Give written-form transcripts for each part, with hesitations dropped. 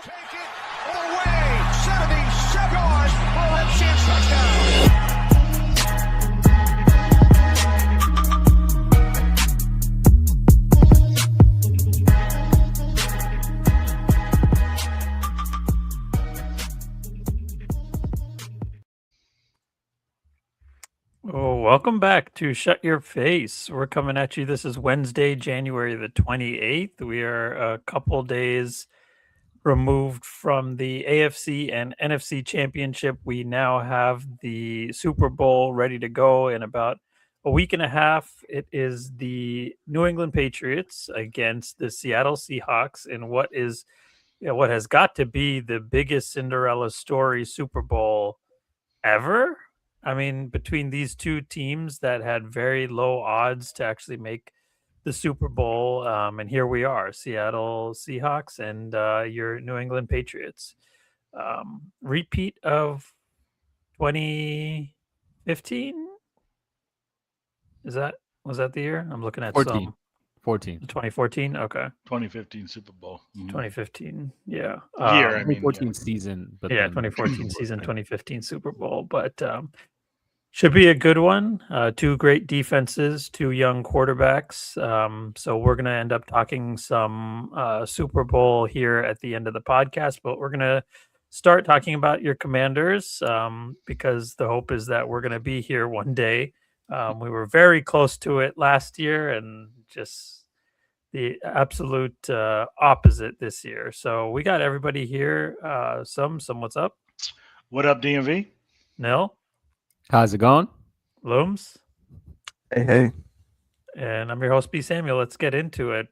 Take it away. 77 yards for a Redskins touchdown. Oh, welcome back to Shut Your Face. We're coming at you. This is Wednesday, January the 28th. We are a couple days removed from the AFC and NFC championship. We now have the Super Bowl ready to go in about a week and a half. It is the New England Patriots against the Seattle Seahawks in what has got to be the biggest Cinderella story Super Bowl ever. I mean, between these two teams that had very low odds to actually make the Super Bowl, and here we are, Seattle Seahawks and your New England Patriots. Repeat of 2015? Was that the year? I'm looking at 14. 2014. Okay. 2015 Super Bowl. 2015. Yeah. Year, I mean, 2014 yeah. season. But Yeah, then 2014 season, 2015 Super Bowl. But should be a good one. Two great defenses, two young quarterbacks. So we're going to end up talking some Super Bowl here at the end of the podcast, but we're going to start talking about your Commanders because the hope is that we're going to be here one day. We were very close to it last year and just the absolute opposite this year. So we got everybody here. Some what's up? What up, DMV? Nil? How's it going? Looms? Hey. And I'm your host, B. Samuel. Let's get into it.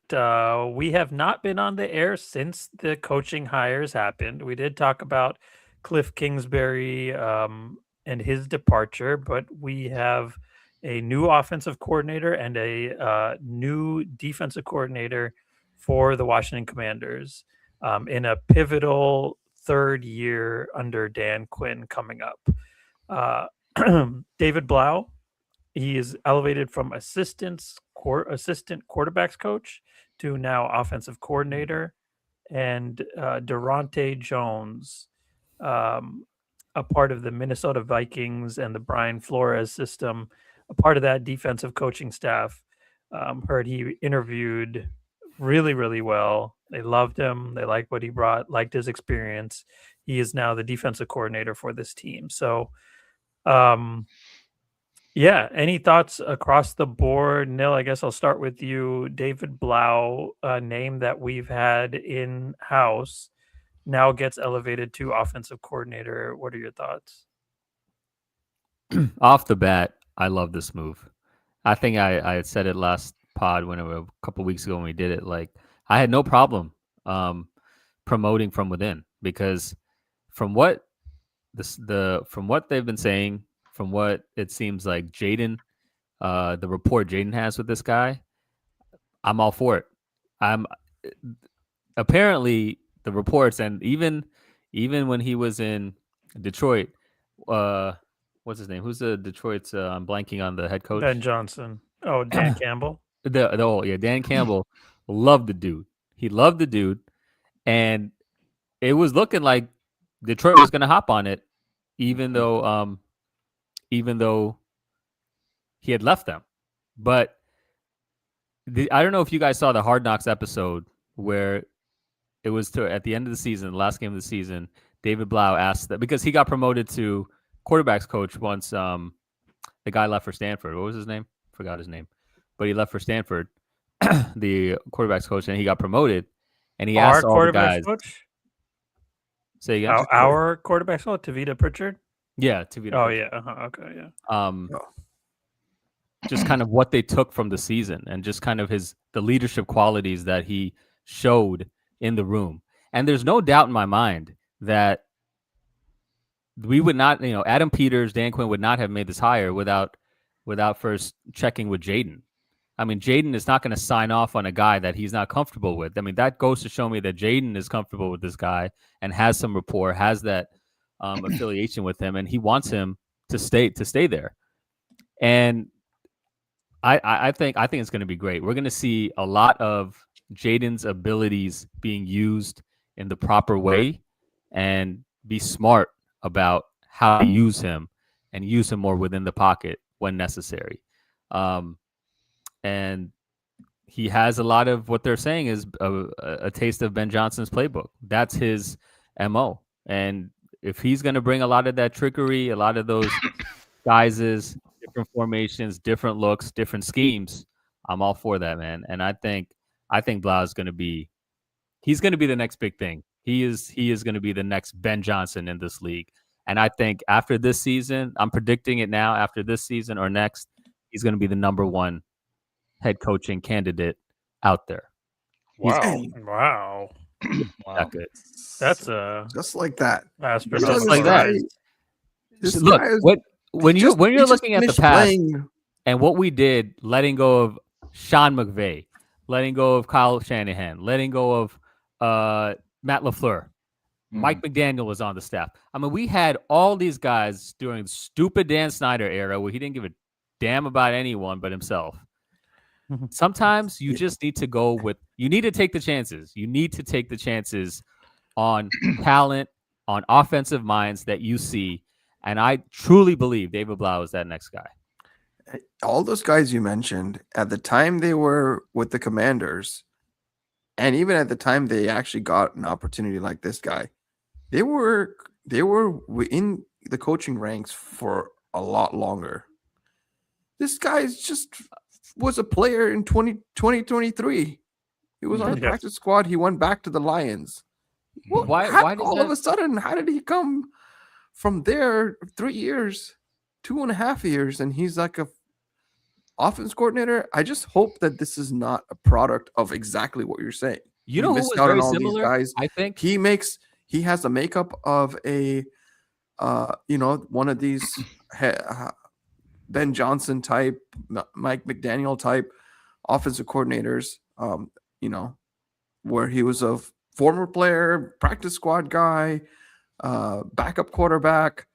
We have not been on the air since the coaching hires happened. We did talk about Cliff Kingsbury and his departure, but we have a new offensive coordinator and a new defensive coordinator for the Washington Commanders in a pivotal third year under Dan Quinn coming up. David Blough, he is elevated from assistant quarterbacks coach to now offensive coordinator, and Daronte Jones, a part of the Minnesota Vikings and the Brian Flores system, a part of that defensive coaching staff. Heard he interviewed really, really well. They loved him. They liked what he brought, liked his experience. He is now the defensive coordinator for this team. So, yeah, any thoughts across the board? Nil, I guess I'll start with you. David Blough, a name that we've had in-house, now gets elevated to offensive coordinator. What are your thoughts? Off the bat, I love this move. I think I had said it last pod a couple of weeks ago when we did it. Like, I had no problem promoting from within because from what they've been saying, from what it seems like Jayden, the rapport Jayden has with this guy, I'm all for it. I'm apparently the reports, and even when he was in Detroit, what's his name? Who's the Detroit's? I'm blanking on the head coach. Ben Johnson. Oh, Dan Campbell. Dan Campbell loved the dude. He loved the dude, and it was looking like Detroit was going to hop on it, even though he had left them. But I don't know if you guys saw the Hard Knocks episode where it was at the end of the season, the last game of the season, David Blough asked that because he got promoted to quarterbacks coach once the guy left for Stanford. What was his name? Forgot his name. But he left for Stanford, the quarterbacks coach, and he got promoted. And he asked all the guys. Coach? Say again? Our quarterback coach, Tavita Pritchard? Yeah, Tavita. Oh, Pritchard. yeah. Okay, yeah. Just kind of what they took from the season and just kind of the leadership qualities that he showed in the room. And there's no doubt in my mind that we would not, Adam Peters, Dan Quinn would not have made this hire without first checking with Jayden. I mean, Jayden is not going to sign off on a guy that he's not comfortable with. I mean, that goes to show me that Jayden is comfortable with this guy and has some rapport, has that affiliation with him, and he wants him to stay there. And I think it's going to be great. We're going to see a lot of Jayden's abilities being used in the proper way and be smart about how to use him and use him more within the pocket when necessary. And he has a lot of what they're saying is a taste of Ben Johnson's playbook. That's his MO. And if he's going to bring a lot of that trickery, a lot of those guises, different formations, different looks, different schemes, I'm all for that, man. And I think Blough is going to be the next big thing. He is going to be the next Ben Johnson in this league. And I think after this season, I'm predicting it now, after this season or next, he's going to be the number one head coaching candidate out there. Wow. Wow. That good. That's just like that. Just like that. Look, when you're looking at the past and what we did, letting go of Sean McVay, letting go of Kyle Shanahan, letting go of Matt LaFleur, Mike McDaniel was on the staff. I mean, we had all these guys during the stupid Dan Snyder era where he didn't give a damn about anyone but himself. Sometimes you just need to you need to take the chances. You need to take the chances on talent, on offensive minds that you see. And I truly believe David Blough is that next guy. All those guys you mentioned, at the time they were with the Commanders, and even at the time they actually got an opportunity like this guy, they were in the coaching ranks for a lot longer. This guy was a player in 2023. He was on the practice squad. He went back to the Lions. Well, why all of a sudden, how did he come from there 3 years, 2.5 years, and he's like a offense coordinator? I just hope that this is not a product of exactly what you're saying. You know who was very similar? Guys. I think he has the makeup of a one of these Ben Johnson type, Mike McDaniel type offensive coordinators, where he was a former player, practice squad guy, backup quarterback,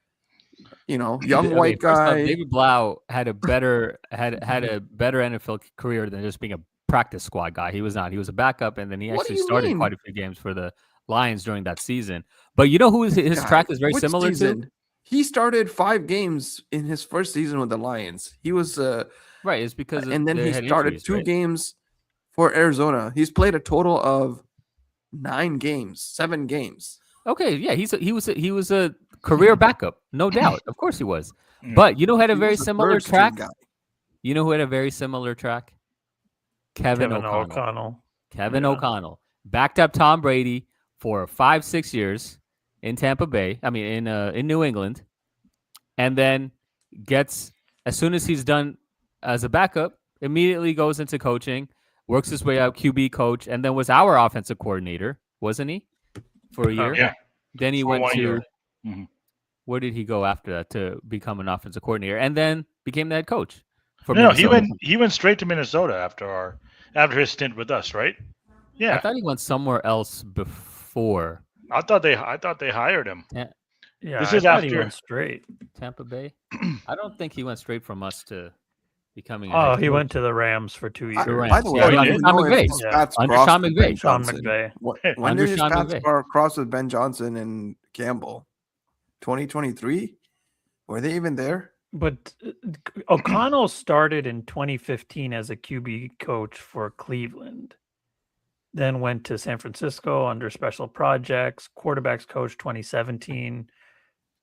young white guy. David Blough had a better NFL career than just being a practice squad guy. He was not. He was a backup, and then he actually started quite a few games for the Lions during that season. But you know who his track is very similar to? He started 5 games in his first season with the Lions. He was right. It's because and then he started injuries, 2 games for Arizona. He's played a total of 7 games. Okay, yeah, he was a career backup, no doubt. Of course he was. But you know who had a very similar track? You know who had a very similar track? Kevin O'Connell. Kevin O'Connell backed up Tom Brady for 5-6 years in Tampa Bay. I mean, in New England, and then gets, as soon as he's done as a backup, immediately goes into coaching, works his way out, QB coach, and then was our offensive coordinator, wasn't he, for a year? Yeah. Then he went to where did he go after that to become an offensive coordinator, and then became the head coach? He went straight to Minnesota after his stint with us, right? Yeah, I thought he went somewhere else before. I thought they hired him. Yeah, this is after he went straight. Tampa Bay. I don't think he went straight from us to becoming. He went to the Rams for 2 years. By the way, under Sean McVay. When did his paths cross with Ben Johnson and Campbell? 2023? Were they even there? But O'Connell started in 2015 as a QB coach for Cleveland. Then went to San Francisco under special projects, quarterbacks coach 2017,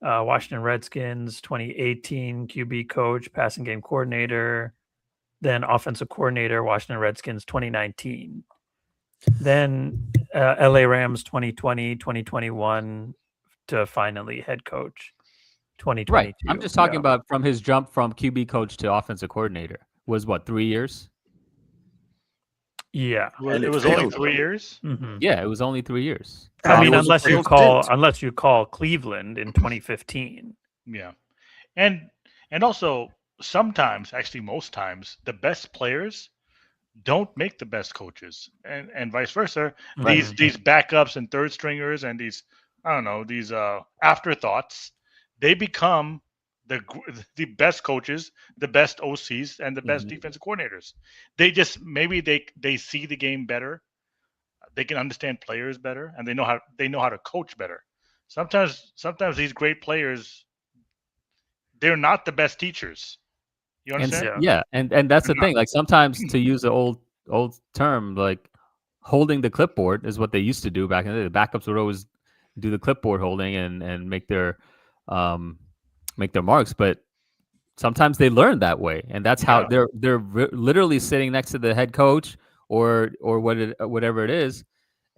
Washington Redskins 2018, QB coach, passing game coordinator, then offensive coordinator, Washington Redskins 2019. Then LA Rams 2020, 2021 to finally head coach 2022. Right. I'm just talking about from his jump from QB coach to offensive coordinator was what, 3 years? Yeah, it was only 3 years. Mm-hmm. Yeah, it was only 3 years. I mean, unless you call Cleveland in 2015. Yeah, and also sometimes, actually most times, the best players don't make the best coaches, and vice versa. Right. These backups and third stringers and these afterthoughts, they become the best coaches, the best OCs, and the best defensive coordinators. They just maybe they see the game better. they can understand players better, and they know how to coach better. Sometimes these great players, they're not the best teachers. You And understand? Yeah. and that's the They're not. thing. Like sometimes, to use the old term, like holding the clipboard is what they used to do back in the day. The backups would always do the clipboard holding and make their marks, but sometimes they learn that way, and that's how Yeah. they're literally sitting next to the head coach or whatever it is,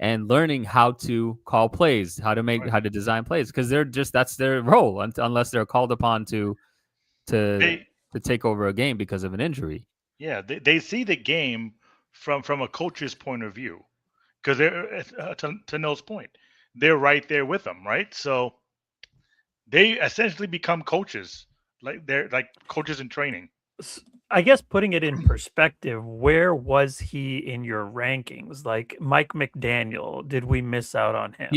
and learning how to call plays, how to design plays, because that's their role unless they're called upon to take over a game because of an injury. Yeah, they see the game from a coach's point of view, because they're to No's point, they're right there with them, right? So they essentially become coaches, they're like coaches in training. I guess putting it in perspective, where was he in your rankings? Like Mike McDaniel, did we miss out on him?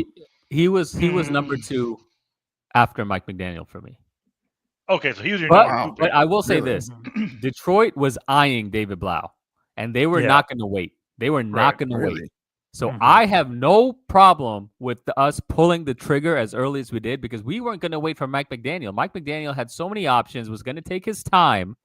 He was number 2 after Mike McDaniel for me. Okay, so he was your But, number 2 but pick. I will say Really? this: Detroit was eyeing David Blough, and they were Yeah. not going to wait. They were not Right, going to really? wait. So Mhm. I have no problem with us pulling the trigger as early as we did, because we weren't going to wait for Mike McDaniel. Mike McDaniel had so many options, was going to take his time,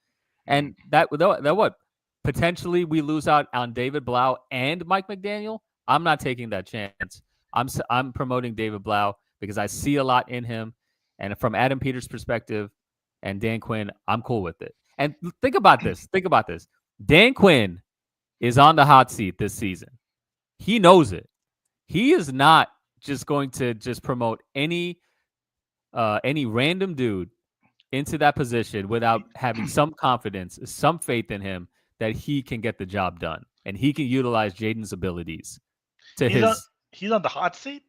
and that what potentially we lose out on David Blough and Mike McDaniel. I'm not taking that chance. I'm promoting David Blough because I see a lot in him, and from Adam Peters' perspective and Dan Quinn, I'm cool with it. And think about this. Dan Quinn is on the hot seat this season. He knows it. He is not just going to just promote any random dude into that position without having some confidence, some faith in him that he can get the job done and he can utilize Jayden's abilities to He's on the hot seat.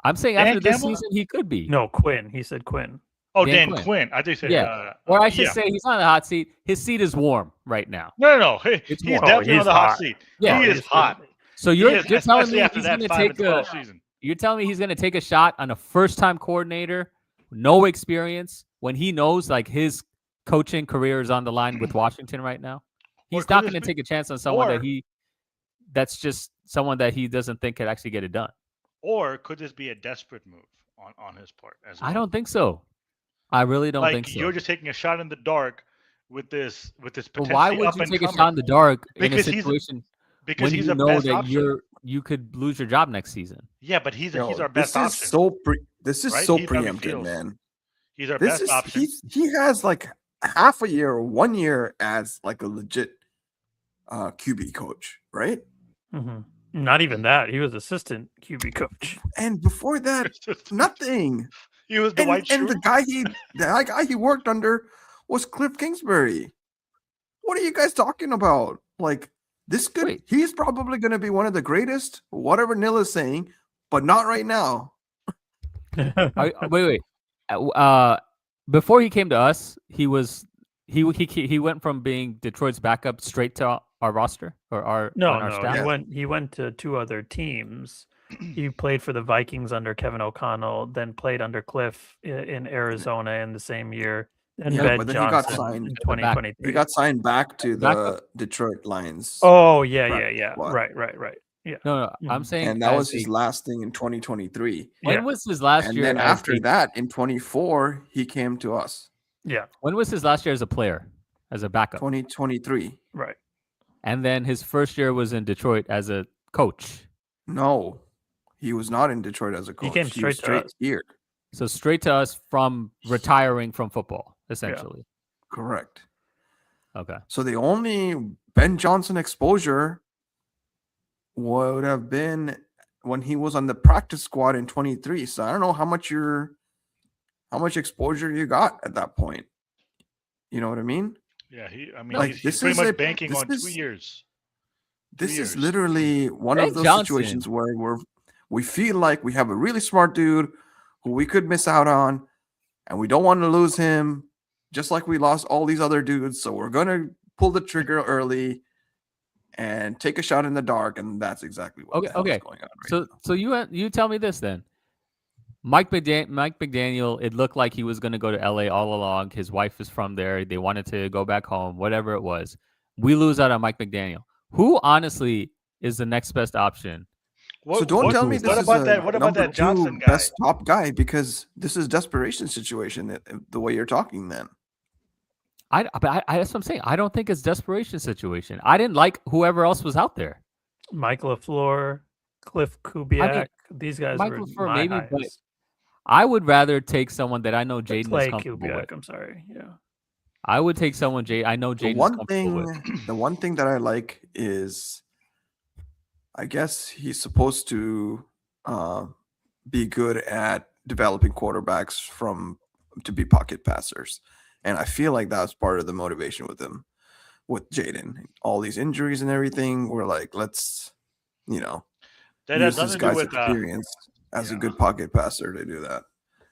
I'm saying Dan after this Campbell? season, he could be. No, Quinn. He said Quinn. Oh, Dan Dan Quinn. Quinn. I think. Yeah. Or I should yeah. say he's on the hot seat. His seat is warm right now. No. It's He's warm. definitely he's on the hot hot. seat. Yeah. He is hot. So He you're is, telling especially me after he's that going to 5 take and 12 season. You're telling me he's going to take a shot on a first-time coordinator, no experience, when he knows like his coaching career is on the line with Washington right now? He's could not this going to be- take a chance on someone or- that's just someone that he doesn't think could actually get it done. Or could this be a desperate move on his part as well? I don't think so. I really don't think so. You're just taking a shot in the dark with this But potentially why would you take a shot in the dark in a Because he's- situation because when he's you a know best that option. you could lose your job next season? Yeah, but he's Yo, our best this is option. this is right? so He's how he preempted, feels. man. He's our This best is option. he has like half a year or 1 year as like a legit QB coach, right? Mhm. Not even that. He was assistant QB coach. And before that, nothing. He was the And, white and shoe. the guy he worked under was Cliff Kingsbury. What are you guys talking about? Like this could Wait. he's probably going to be one of the greatest, whatever Nil is saying, but not right now. Wait. Before he came to us, he went from being Detroit's backup straight to our roster or our No, staff. he went to 2 other teams. He played for the Vikings under Kevin O'Connell, then played under Cliff in Arizona in the same year. Then Yeah, Ben but then he got Johnson signed in back. 2023. He got signed back to the Backup. Detroit Lions. Oh yeah. What? Right. Yeah. No, I'm Mhm. saying And that as was his a- last thing in 2023. When Yeah. was his last And year? then as after a- that, in 24, he came to us. Yeah. when was his last year as a player, as a backup? 2023. Right. And then his first year was in Detroit as a coach. No, he was not in Detroit as a coach. came was straight to us. here. So straight to us from retiring from football, essentially. Correct. Okay. So the only Ben Johnson exposure would have been when he was on the practice squad in 23. So I don't know how much exposure you got at that point. You know what I mean? Yeah, Like, he's this pretty is much a- banking this on 2 is- years. This 2 is years. literally one Ben of those Johnson. situations where we feel like we have a really smart dude who we could miss out on, and we don't want to lose him, just like we lost all these other dudes. So we're gonna pull the trigger early and take a shot in the dark, and that's exactly what the hell is going on right now. So you tell me this then. Mike McDaniel, it looked like he was going to go to LA all along. His wife is from there. They wanted to go back home, whatever it was. We lose out on Mike McDaniel. Who honestly is the next best option So don't tell me was this that? is What about a that? What about number that Johnson two guy? best top guy, because this is desperation situation the way you're talking then. But that's what I'm saying. I don't think it's desperation situation. I didn't like whoever else was out there. Mike LaFleur, Cliff Kubiak. These guys were Michael LaFleur my maybe, but highest. I would rather take someone that I know Jayden is Clay comfortable Kubiak. with. I'm sorry. Yeah. I would take someone I know The Jayden is one comfortable with. thing, the one thing that I like is, I guess he's supposed to be good at developing quarterbacks to be pocket passers, and I feel like that's part of the motivation with him, with Jayden. All these injuries and everything, we're like, let's, That use has this nothing to do guy's with. experience as a yeah. good pocket passer to do that.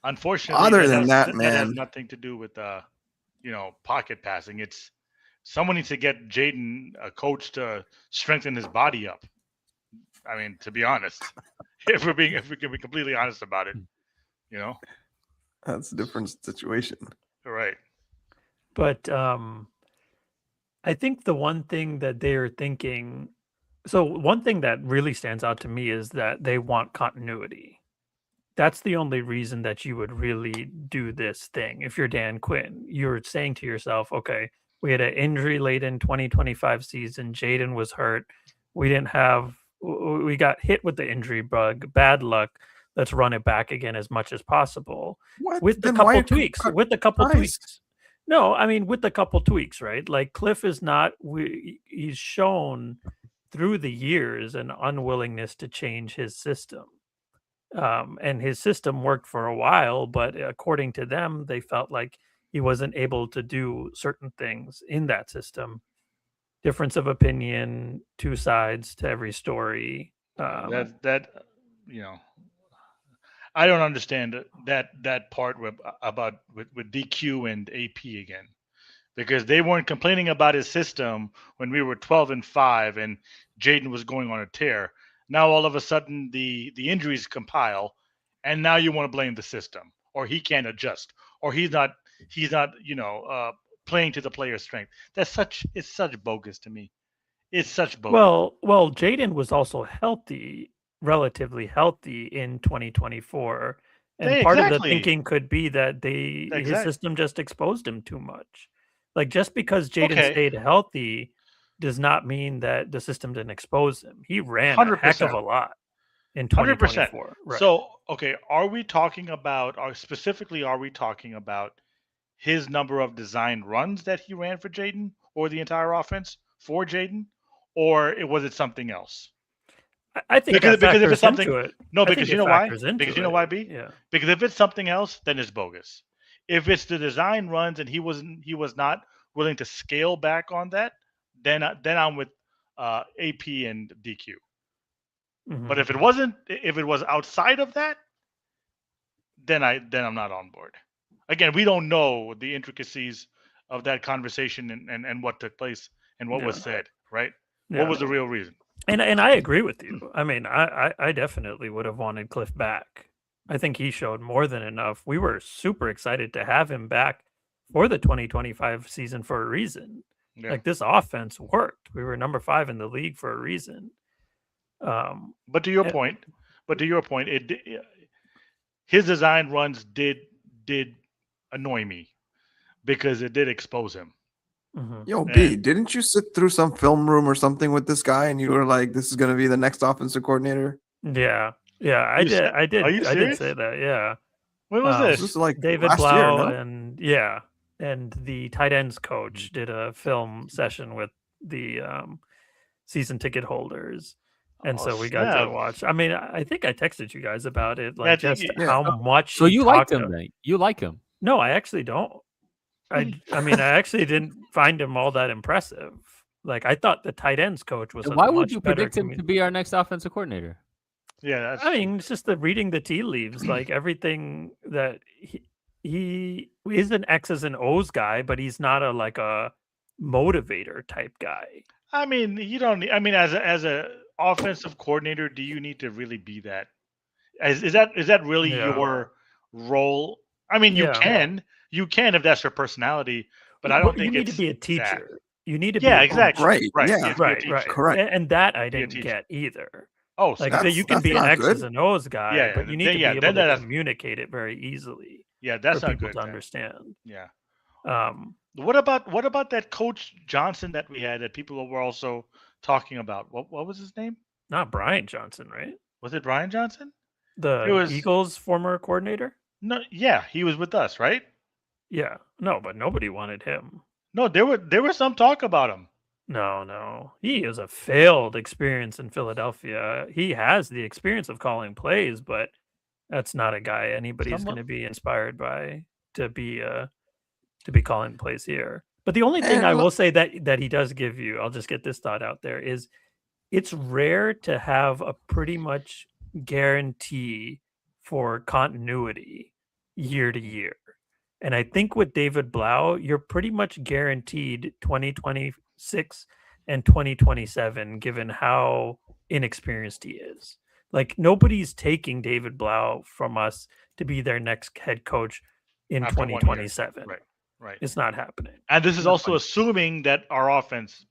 Unfortunately, Other that than has, that, that has man, nothing to do with pocket passing. It's someone needs to get Jayden a coach to strengthen his body up. I mean, to be honest, if we can be completely honest about it, that's a different situation. right? But I think the one thing that they're thinking, so one thing that really stands out to me is that they want continuity. That's the only reason that you would really do this thing. If you're Dan Quinn, you're saying to yourself, okay, we had an injury late in 2025 season. Jayden was hurt. We got hit with the injury bug. Bad luck. Let's run it back again as much as possible. What? With a Then couple why tweaks. cut With a couple guys? tweaks. No, I mean, with a couple tweaks, right? Like Cliff is not, he's shown through the years an unwillingness to change his system. And his system worked for a while, but according to them, they felt like he wasn't able to do certain things in that system. Difference of opinion, two sides to every story. I don't understand that part with DQ and AP again, because they weren't complaining about his system when we were 12-5 and Jayden was going on a tear. Now all of a sudden the injuries compile, and now you want to blame the system, or he can't adjust, or he's not playing to the player's strength. It's such bogus to me. It's such bogus. Well, Jayden was also relatively healthy in 2024, and part of the thinking could be that his system just exposed him too much. Like, just because Jayden stayed healthy does not mean that the system didn't expose him. He ran 100%. A heck of a lot in 2024. 100%. Right. So, are we talking about, his number of designed runs that he ran for Jayden, or the entire offense for Jayden, or was it something else? I think because if it's something, because you know why? Because you know why, B? Yeah. Because if it's something else, then it's bogus. If it's the design runs and he was not willing to scale back on that, then I'm with AP and DQ. Mm-hmm. But if it was outside of that, then I'm not on board. Again, we don't know the intricacies of that conversation and what took place and what was said, right? Yeah. What was the real reason? And I agree with you. I mean, I definitely would have wanted Cliff back. I think he showed more than enough. We were super excited to have him back for the 2025 season for a reason. Yeah. Like, this offense worked. We were number 5 in the league for a reason. But to your point, his design runs did annoy me because it did expose him. Mm-hmm. Yo, B, didn't you sit through some film room or something with this guy and you were like, this is going to be the next offensive coordinator? Yeah, I did. I did say that. Yeah. When was this? This is like David last Blough, year, no? and the tight ends coach did a film session with the season ticket holders. And so we got to watch. I mean, I think I texted you guys about it, like how much. So you liked him, then? You like him? No, I actually don't. I mean, I actually didn't find him all that impressive. Like, I thought the tight ends coach was. Why would you predict him to be our next offensive coordinator? Yeah, I mean, it's just the reading the tea leaves. Like, everything that he is an X's and O's guy, but he's not a motivator type guy. I mean, you don't. I mean, as a offensive coordinator, do you need to really be that? Is that really your role? I mean, you can if that's your personality, but I don't think you need to be a teacher. That. You need to be exactly right. Right. Correct. And that I didn't get either. Oh, so Like That's- you can that's be an not X's good. and O's guy, Yeah, but you need then- to yeah, be then able to that's- communicate it very easily yeah, for that's not people good. to then. understand. Yeah. Um, What about that Coach Johnson that we had that people were also talking about? What was his name? not Brian Johnson, right? Was it Brian Johnson? It The was Eagles' former coordinator. no. Yeah, he was with us, right? Yeah, no, but nobody wanted him. No, there was some talk about him. No, he is a failed experience in Philadelphia. He has the experience of calling plays, but that's not a guy anybody's Someone- going to be inspired by to be calling plays here. But the only thing And I will look- say that he does give you, I'll just get this thought out there, is it's rare to have a pretty much guarantee for continuity year to year. And I think with David Blough, you're pretty much guaranteed 2026 and 2027, given how inexperienced he is. Like nobody's taking David Blough from us to be their next head coach in After 1 year. 2027. Right. It's not happening. And this is Not also funny. assuming that our offense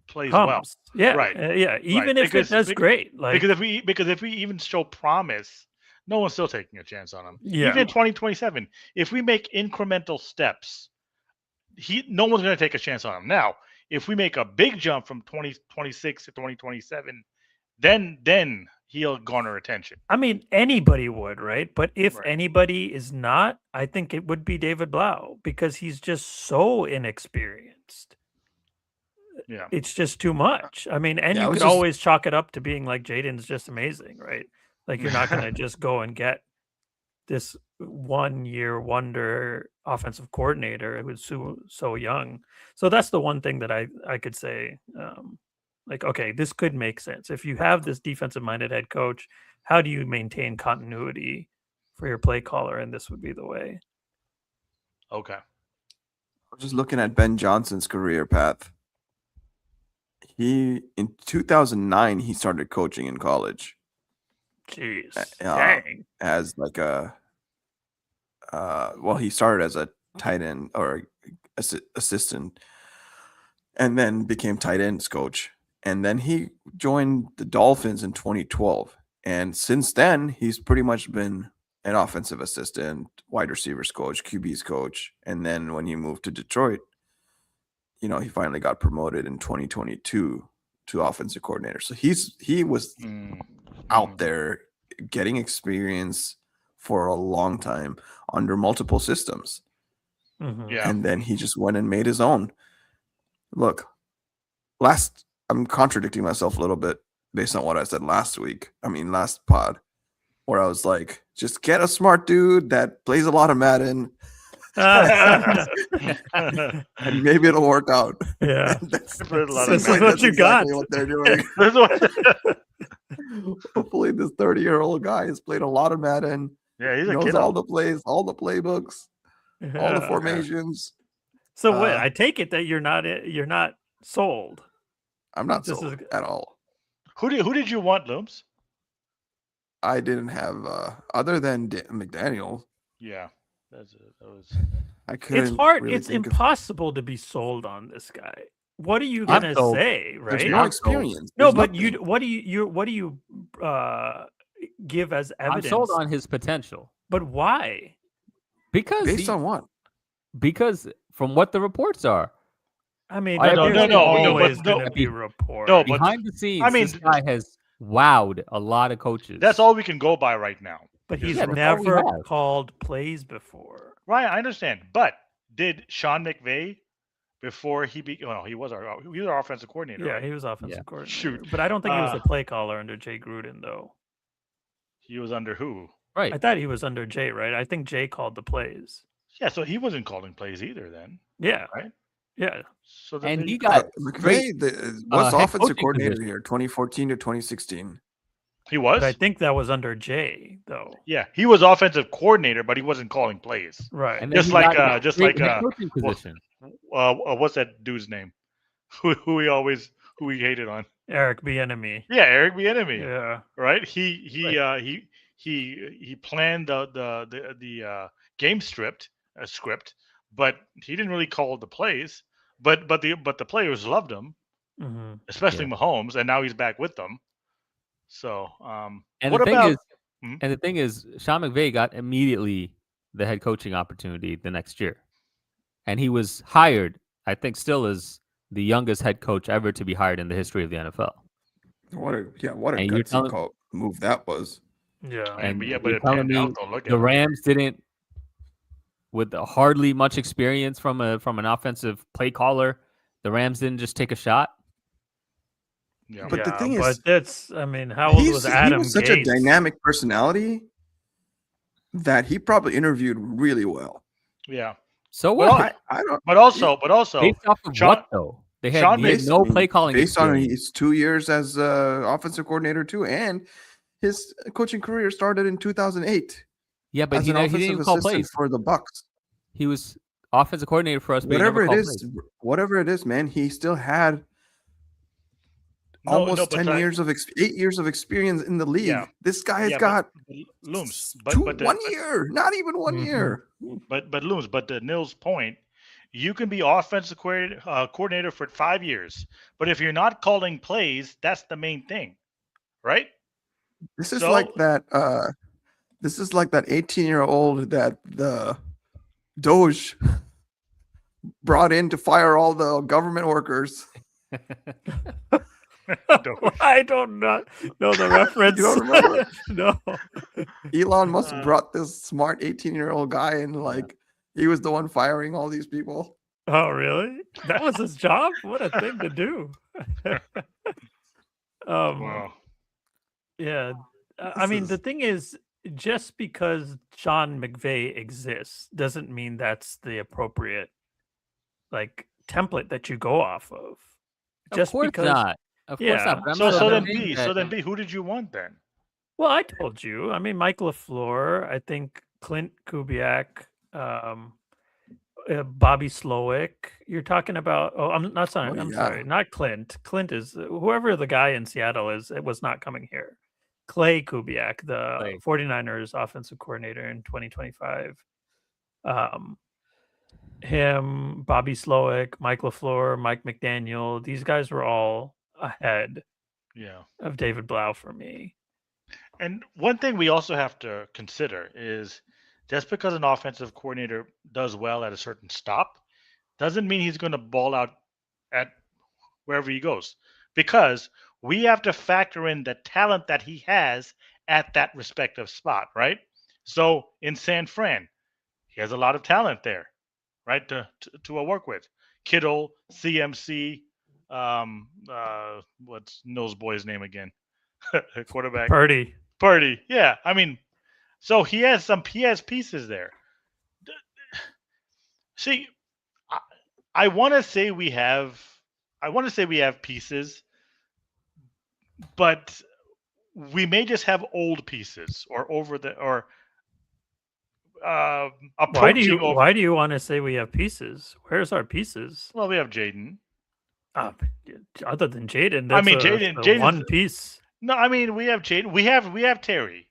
plays well. Comes. Yeah. Right. Yeah. Even if Because- it does bec- great. Like Because if we even show promise, no one's still taking a chance on him. Yeah. Even in 2027, if we make incremental steps, no one's going to take a chance on him. Now, if we make a big jump from 2026 to 2027, then he'll garner attention. I mean, anybody would, right? But if Right. anybody is not, I think it would be David Blough because he's just so inexperienced. Yeah. It's just too much. I mean, and Yeah, I you was could just- always chalk it up to being like Jayden's just amazing, right? Like you're not going to just go and get this 1-year wonder offensive coordinator who's so young. So that's the one thing that I could say. Like, okay, this could make sense. If you have this defensive minded head coach, how do you maintain continuity for your play caller? And this would be the way. Okay. I'm just looking at Ben Johnson's career path. In 2009 he started coaching in college Jeez. yeah. Dang. as like he started as a tight end or assistant and then became tight ends coach, and then he joined the Dolphins in 2012, and since then he's pretty much been an offensive assistant, wide receivers coach, QB's coach, and then when he moved to Detroit, he finally got promoted in 2022 to offensive coordinator. So he was out there getting experience for a long time under multiple systems. Mhm. Yeah. And then he just went and made his own. Look, I'm contradicting myself a little bit based on what I said last pod, where I was like, just get a smart dude that plays a lot of Madden and maybe it'll work out. Yeah. That's Put a lot This of is what you got. what they're doing. Hopefully this 30-year-old guy has played a lot of Madden, Yeah, he's a knows kiddo. all the plays, all the playbooks, all the Yeah. formations. So what? Uh, I take it that you're not sold. I'm not This sold is- at all. Who did you want, Looms? I didn't have other than McDaniel. Yeah. That was I couldn't. It's hard. really It's think of- impossible to be sold on this guy. What are you I'm gonna sold. say, There's right? no I'm sold. experience. No, There's but nothing. what do you give as I'm evidence? sold on his potential But why? because Based on what? because from what the reports are I mean, I- there's no, no, but always no, going to be reports. no, but- behind the scenes, I mean- this guy has wowed a lot of coaches. that's all we can go by right now. but he's Yeah, that's all we never have. called plays before. Right, I understand. But did Sean McVay before he was our offensive coordinator? Yeah, right? he was offensive Yeah. coordinator. Shoot. But I don't think he was Uh, the play caller under Jay Gruden, though. He was under who? right. I thought he was under Jay, right? I think Jay called the plays. Yeah, so he wasn't calling plays either then. Yeah. Right. Yeah. So And then he you- got McVay was head offensive coaching coordinator position. here, 2014 to 2016. he was. But I think that was under Jay, though. Yeah, he was offensive coordinator, but he wasn't calling plays. Right. and then Just he like, got a just great like, head coaching well, position. What's that dude's name? Who we hated on? Eric Bieniemy. Yeah, Eric Bieniemy. Yeah. Right. He planned the game script, but he didn't really call the plays. But the players loved him, Hmm. especially Mahomes, and now he's back with them. So, And what the thing about? is, Mhm. and the thing is, Sean McVay got immediately the head coaching opportunity the next year, and he was hired. I think still is the youngest head coach ever to be hired in the history of the NFL. What a And you're gutsy telling move that was. Yeah. And and but you're it telling panned out me though. Look at the it. Rams didn't, with hardly much experience from an offensive play caller, the Rams didn't just take a shot. Yeah. But the Yeah, thing is, but that's, I mean, how old was he Adam was such a Gates? dynamic personality that he probably interviewed really well. Yeah. So Well, what? I don't. But also, Based off of Sean, what though? He had Sean no play calling based on experience. his 2 years as offensive coordinator too, and his coaching career started in 2008 Yeah, but as he an didn't offensive even call assistant plays. for the Bucks. He was offensive coordinator for us, but he never called plays. Whatever it is, man, he still had almost but 10 years of 8 years of experience in the league. Yeah. This guy has Yeah, got Looms, 1 year, not even 1 Mhm. year. but Looms, but to Nils' point, you can be offensive coordinator for 5 years, but if you're not calling plays, that's the main thing, right? This is So- like that. This is like that 18-year-old that the Doge brought in to fire all the government workers. I don't know the reference. You don't remember? No. Elon Musk Uh, brought this smart 18-year-old guy and like he was the one firing all these people. Oh, really? That was his job? What a thing to do. Wow. Yeah. I mean, the thing is, just because Sean McVay exists doesn't mean that's the appropriate like template that you go off of. Of course not. Of course Yeah. not. But I'm So not then saying B, that- who did you want then? Well, I told you. I mean, Mike LaFleur, I think Clint Kubiak, Bobby Slowick. You're talking about, I'm not sorry. Oh, I'm yeah. sorry. Not Clint. Clint is whoever the guy in Seattle is, it was not coming here. Clay Kubiak, the Clay. 49ers offensive coordinator in 2025. Him, Bobby Slowick, Mike LaFleur, Mike McDaniel, these guys were all ahead Yeah. of David Blough for me. And one thing we also have to consider is just because an offensive coordinator does well at a certain stop doesn't mean he's going to ball out at wherever he goes, because we have to factor in the talent that he has at that respective spot, right? So in San Fran, he has a lot of talent there, right, to work with. Kittle, CMC, what's Nils' boy's name again? Quarterback. Purdy. Yeah, I mean, so he has pieces there. See, I want to say we have pieces, but we may just have old pieces or approaching. Why do you want to say we have pieces? Where's our pieces? Well, we have Jayden. Other than Jayden, I that's mean, Jayden's Jayden's one piece. No, I mean we have Jayden. We have Terry.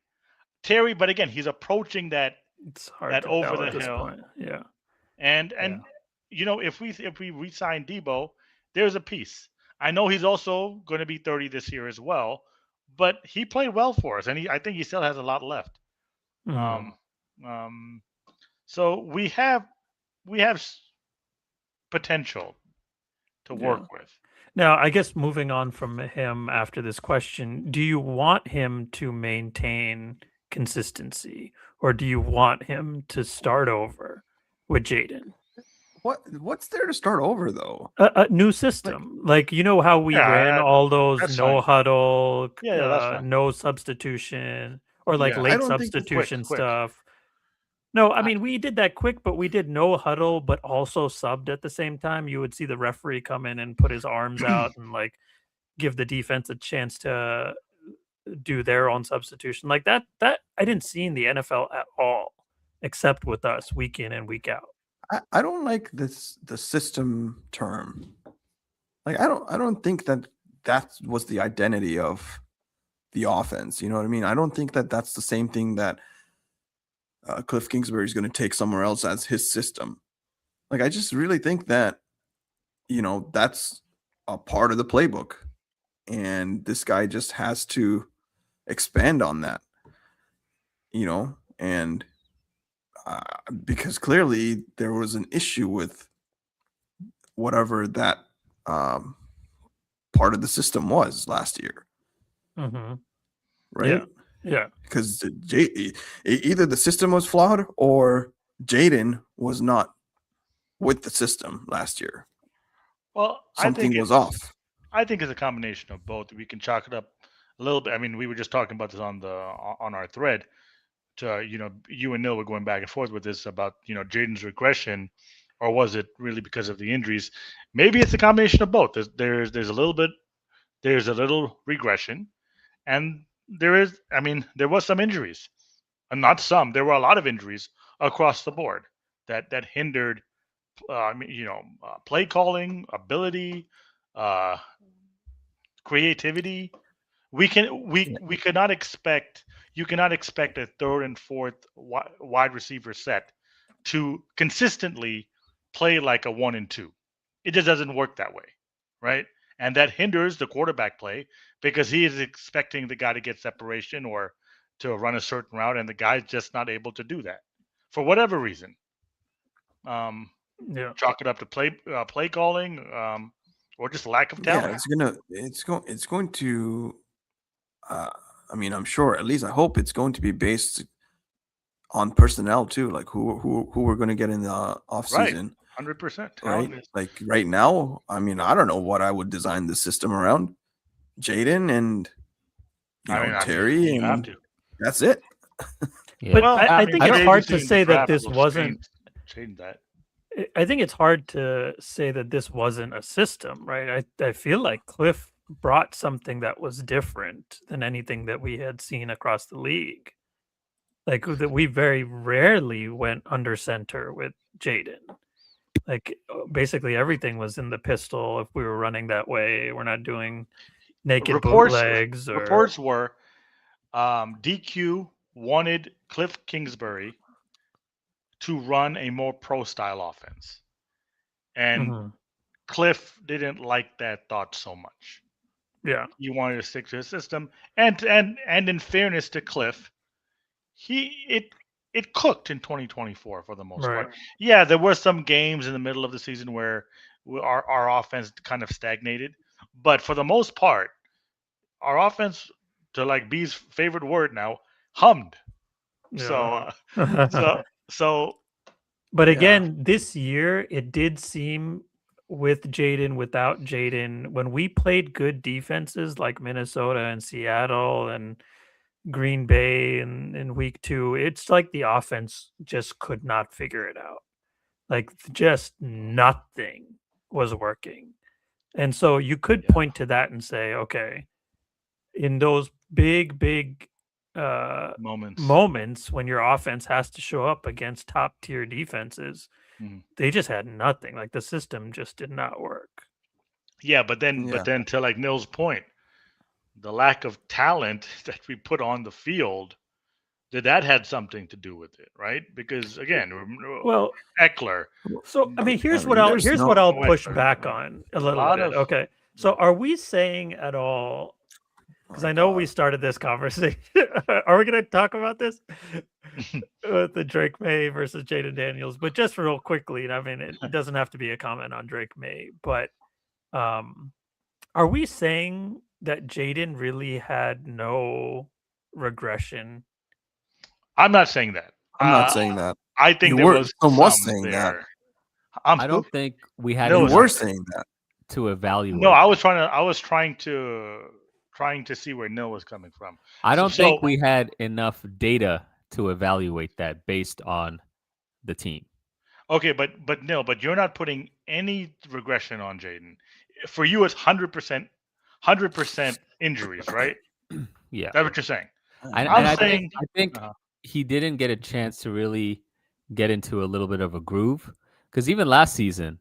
But again, he's approaching that It's hard that to over tell the at this hill. point. Yeah. And if we re-sign Debo, there's a piece. I know he's also going to be 30 this year as well, but he played well for us, and I think he still has a lot left. Mhm. So we have potential to work with. Now, I guess moving on from him after this question, do you want him to maintain consistency, or do you want him to start over with Jayden? What's there to start over though? A new system, like you know how we ran all those that's no fine. huddle, Yeah, that's fine. no substitution, or like Yeah. I late don't think it's substitution quick. stuff. No, I mean we did that quick, but we did no huddle, but also subbed at the same time. You would see the referee come in and put his arms out and like give the defense a chance to do their own substitution. Like that I didn't see in the NFL at all, except with us week in and week out. I don't like the system term. Like I don't think that was the identity of the offense. You know what I mean? I don't think that's the same thing that Cliff Kingsbury is going to take somewhere else as his system. Like I just really think that that's a part of the playbook, and this guy just has to expand on that, and because clearly there was an issue with whatever that part of the system was last year, right? Yeah. Because either the system was flawed or Jayden was not with the system last year. Well, Something was off. I think it's a combination of both. We can chalk it up a little bit. I mean, we were just talking about this on our thread. You and Neil were going back and forth with this about Jayden's regression, or was it really because of the injuries? Maybe it's a combination of both. There's a little regression, and there was some injuries, and not some. There were a lot of injuries across the board that hindered, play calling, ability, creativity. We cannot expect. You cannot expect a third and fourth wide receiver set to consistently play like a 1 and 2. It just doesn't work that way, right? And that hinders the quarterback play because he is expecting the guy to get separation or to run a certain route, and the guy's just not able to do that for whatever reason. Chalk it up to play calling, or just lack of talent. Yeah, it's going to. I'm sure. At least I hope it's going to be based on personnel too, like who we're going to get in the offseason. 100%. Right? Like right now, I don't know what I would design the system around. Jayden and Terry, and that's it. But I think it's hard to say that this wasn't. I think it's hard to say that this wasn't a system, right? I feel like Cliff brought something that was different than anything that we had seen across the league. Like that, we very rarely went under center with Jayden. Like basically everything was in the pistol. If we were running that way, we're not doing naked bootlegs. Reports were DQ wanted Cliff Kingsbury to run a more pro style offense, and Cliff didn't like that thought so much. Yeah, he wanted to stick to his system, and in fairness to Cliff, it cooked in 2024 for the most part. Yeah, there were some games in the middle of the season where our offense kind of stagnated, but for the most part, our offense, to like B's favorite word now, hummed. Yeah. So. But again, this year it did seem with Jayden, without Jayden, when we played good defenses like Minnesota and Seattle and Green Bay in week 2, it's like the offense just could not figure it out. Like just nothing was working. And so you could point to that and say, okay, in those big moments when your offense has to show up against top tier defenses, they just had nothing. Like the system just did not work. Yeah, but then to like Nil's point, the lack of talent that we put on the field, that had something to do with it, right? Because again, Eckler. So here's what I'll push back on a little bit. Okay, so are we saying at all? Because I know we started this conversation. Are we going to talk about this? With the Drake Maye versus Jayden Daniels. But just real quickly, it doesn't have to be a comment on Drake Maye. But are we saying that Jayden really had no regression? I'm not saying that. I'm not saying that. I think there was saying there. that. I don't think we had. No, we're saying that to evaluate. No, I was trying to see where Nil was coming from. I don't think we had enough data to evaluate that based on the team. Okay, but Nil, you're not putting any regression on Jayden. For you, it's 100% injuries, right? Yeah, that's what you're saying. I think he didn't get a chance to really get into a little bit of a groove, because even last season,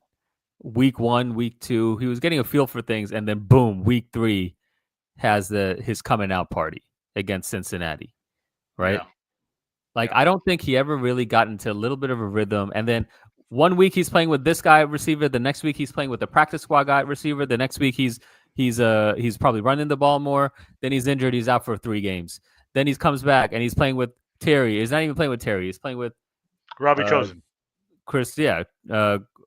week 1, week 2, he was getting a feel for things, and then boom, week 3 has his coming out party against Cincinnati, right? Yeah. I don't think he ever really got into a little bit of a rhythm. And then one week he's playing with this guy receiver, the next week he's playing with the practice squad guy receiver, the next week he's He's probably running the ball more. Then he's injured. He's out for 3 games. Then he comes back and he's playing with Terry. He's not even playing with Terry. He's playing with Robbie Chosen. Chris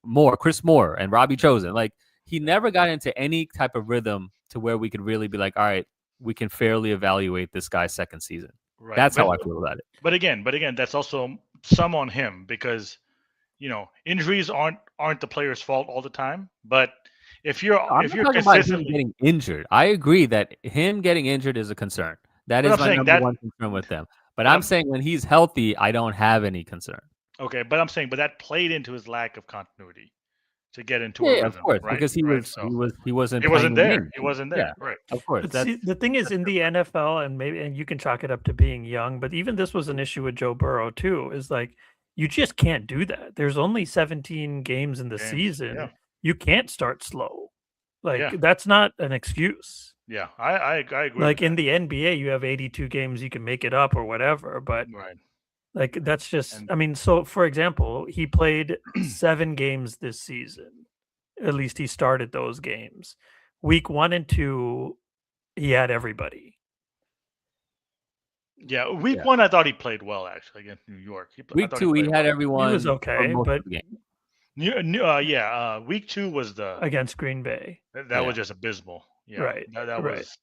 Moore and Robbie Chosen. Like, he never got into any type of rhythm to where we could really be like, all right, we can fairly evaluate this guy's second season. Right. That's how I feel about it. But again, that's also some on him because, injuries aren't the player's fault all the time. But if you're consistently getting injured, I agree that him getting injured is a concern. That is my number one concern with them. But I'm saying when he's healthy, I don't have any concern. Okay, but I'm saying, that played into his lack of continuity to get into a rhythm, of course, right? because he wasn't there. He wasn't there, right? Of course. But see, the thing is, in the NFL, and you can chalk it up to being young, but even this was an issue with Joe Burrow too. Is like you just can't do that. There's only 17 games in the season. Yeah. You can't start slow. That's not an excuse. Yeah, I agree. Like in the NBA, you have 82 games, you can make it up or whatever, but like that's just. I mean, so for example, he played 7 games this season. At least he started those games. Week 1 and 2, he had everybody. Yeah, week 1, I thought he played well actually against New York. Week 2, he had everyone. He was okay, but week 2 was the against Green Bay. That was just abysmal. Yeah, right. That was.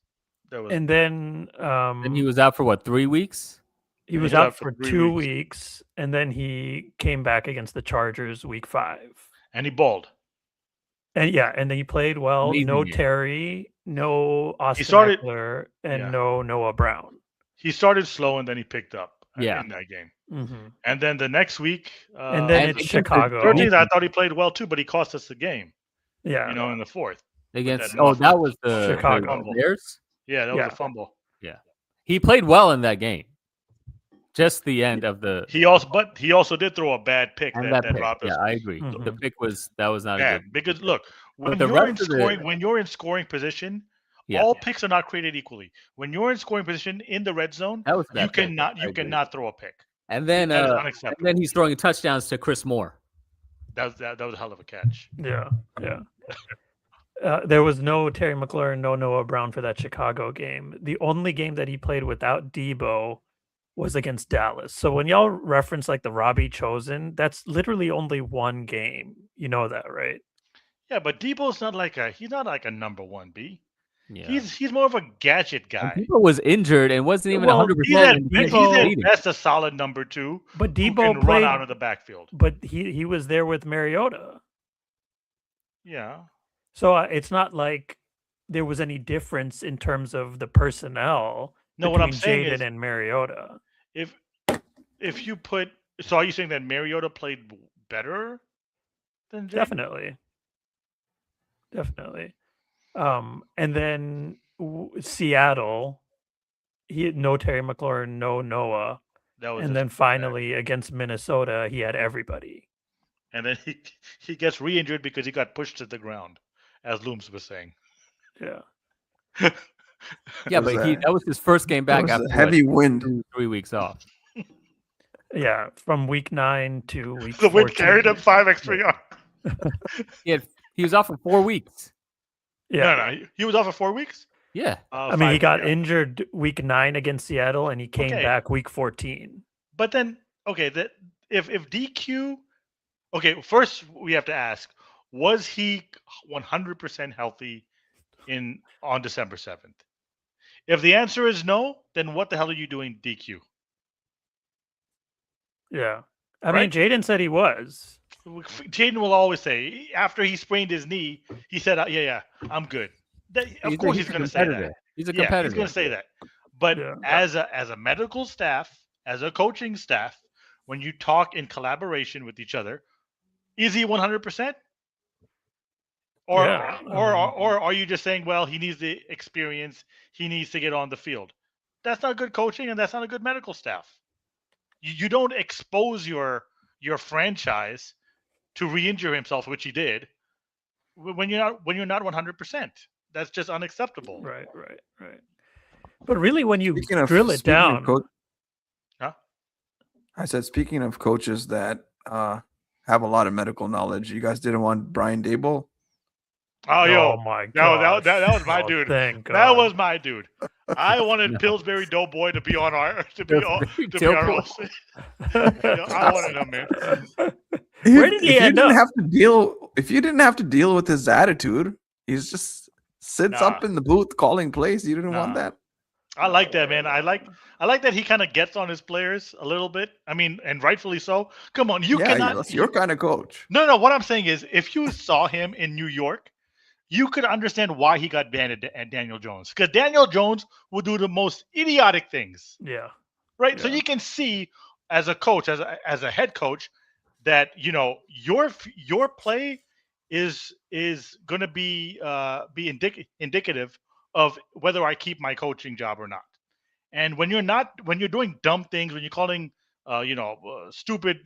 And then and he was out for what, 3 weeks? He was out for 2 weeks, and then he came back against the Chargers week 5. And he balled. And and then he played well. Amazing no game. Terry, no Austin Eckler, and no Noah Brown. He started slow, and then he picked up in that game. Mm-hmm. And then the next week, and then it's Chicago. 13th, I thought he played well too, but he cost us the game. Yeah, in the 4th against. That was the Chicago Bears. Yeah, that was a fumble. Yeah, he played well in that game. Just the end of the. He also did throw a bad pick that robbed us. Yeah, I agree. Mm-hmm. The pick was not bad, good. because look, when you're in scoring position, all picks are not created equally. When you're in scoring position in the red zone, you cannot throw a pick. And then he's throwing touchdowns to Chris Moore. That was a hell of a catch. Yeah. There was no Terry McLaurin, no Noah Brown for that Chicago game. The only game that he played without Debo was against Dallas. So when y'all reference like the Robbie Chosen, that's literally only one game. You know that, right? Yeah, but Debo's not like a number 1B. Yeah. He's more of a gadget guy. And Debo was injured and wasn't even 100%. He's at best a solid number 2. But Debo who can run out of the backfield. But he was there with Mariota. Yeah. So it's not like there was any difference in terms of the personnel. No, what I'm saying Jayden is, and Mariota. If you put, so are you saying that Mariota played better than Jayden? Definitely. And then Seattle, he had no Terry McLaurin, no Noah. And then finally against Minnesota, he had everybody. And then he gets re-injured because he got pushed to the ground, as Looms was saying. Yeah. Yeah, but that was his first game back after heavy wind. 3 weeks off. Yeah, from week 9 to week 14. The wind carried him 5 extra yards. He was off for 4 weeks. Yeah. No, he was off for 4 weeks? Yeah. I mean, he got injured week 9 against Seattle, and he came back week 14. But then, if DQ, first we have to ask, was he 100% healthy on December 7th? If the answer is no, then what the hell are you doing DQ? Yeah. I mean, Jayden said he was. Jayden will always say, after he sprained his knee, he said, yeah, I'm good. Of course he's going to say that. He's a competitor. He's going to say that. But as a medical staff, as a coaching staff, when you talk in collaboration with each other, is he 100%? Or are you just saying, well, he needs the experience, he needs to get on the field? That's not good coaching, and that's not a good medical staff. You don't expose your franchise to re-injure himself, which he did, when you're not 100%. That's just unacceptable. Right. But really, when you drill it down, I said, speaking of coaches that have a lot of medical knowledge, you guys didn't want Brian Daboll? Oh, yo, my no, god, that was my oh, dude. Thank God. That was my dude. I wanted No. Pillsbury Doughboy to be on our Pillsbury to be our Doughboy. OC. I wanted him, man. Where did he end up? If you didn't have to deal with his attitude, he's just sits Nah. up in the booth calling plays. You didn't want Nah. that. I like that, man. I like that he kind of gets on his players a little bit. I mean, and rightfully so. Come on, you cannot. That's your kind of coach. No. What I'm saying is, if you saw him in New York, you could understand why he got banned at Daniel Jones, because Daniel Jones would do the most idiotic things, Yeah. right? So Yeah. you can see as a coach, as a head coach, that your play is going to be indicative of whether I keep my coaching job or not. And when you're doing dumb things, when you're calling stupid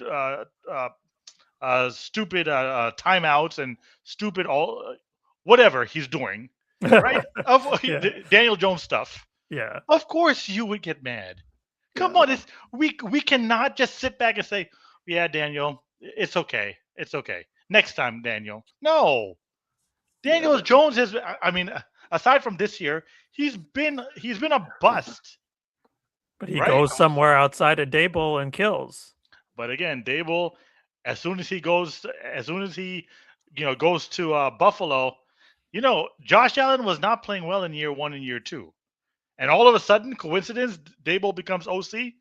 timeouts and stupid whatever he's doing, right? Yeah. Daniel Jones stuff. Yeah. Of course you would get mad. Come on, we cannot just sit back and say, "Yeah, Daniel, it's okay. It's okay. Next time, Daniel." No. Daniel Jones has, I mean, aside from this year, he's been a bust. But he Right? goes somewhere outside of Dable and kills. But again, Dable, as soon as he goes to Buffalo, Josh Allen was not playing well in year 1 and year 2. And all of a sudden, coincidence, Dable becomes OC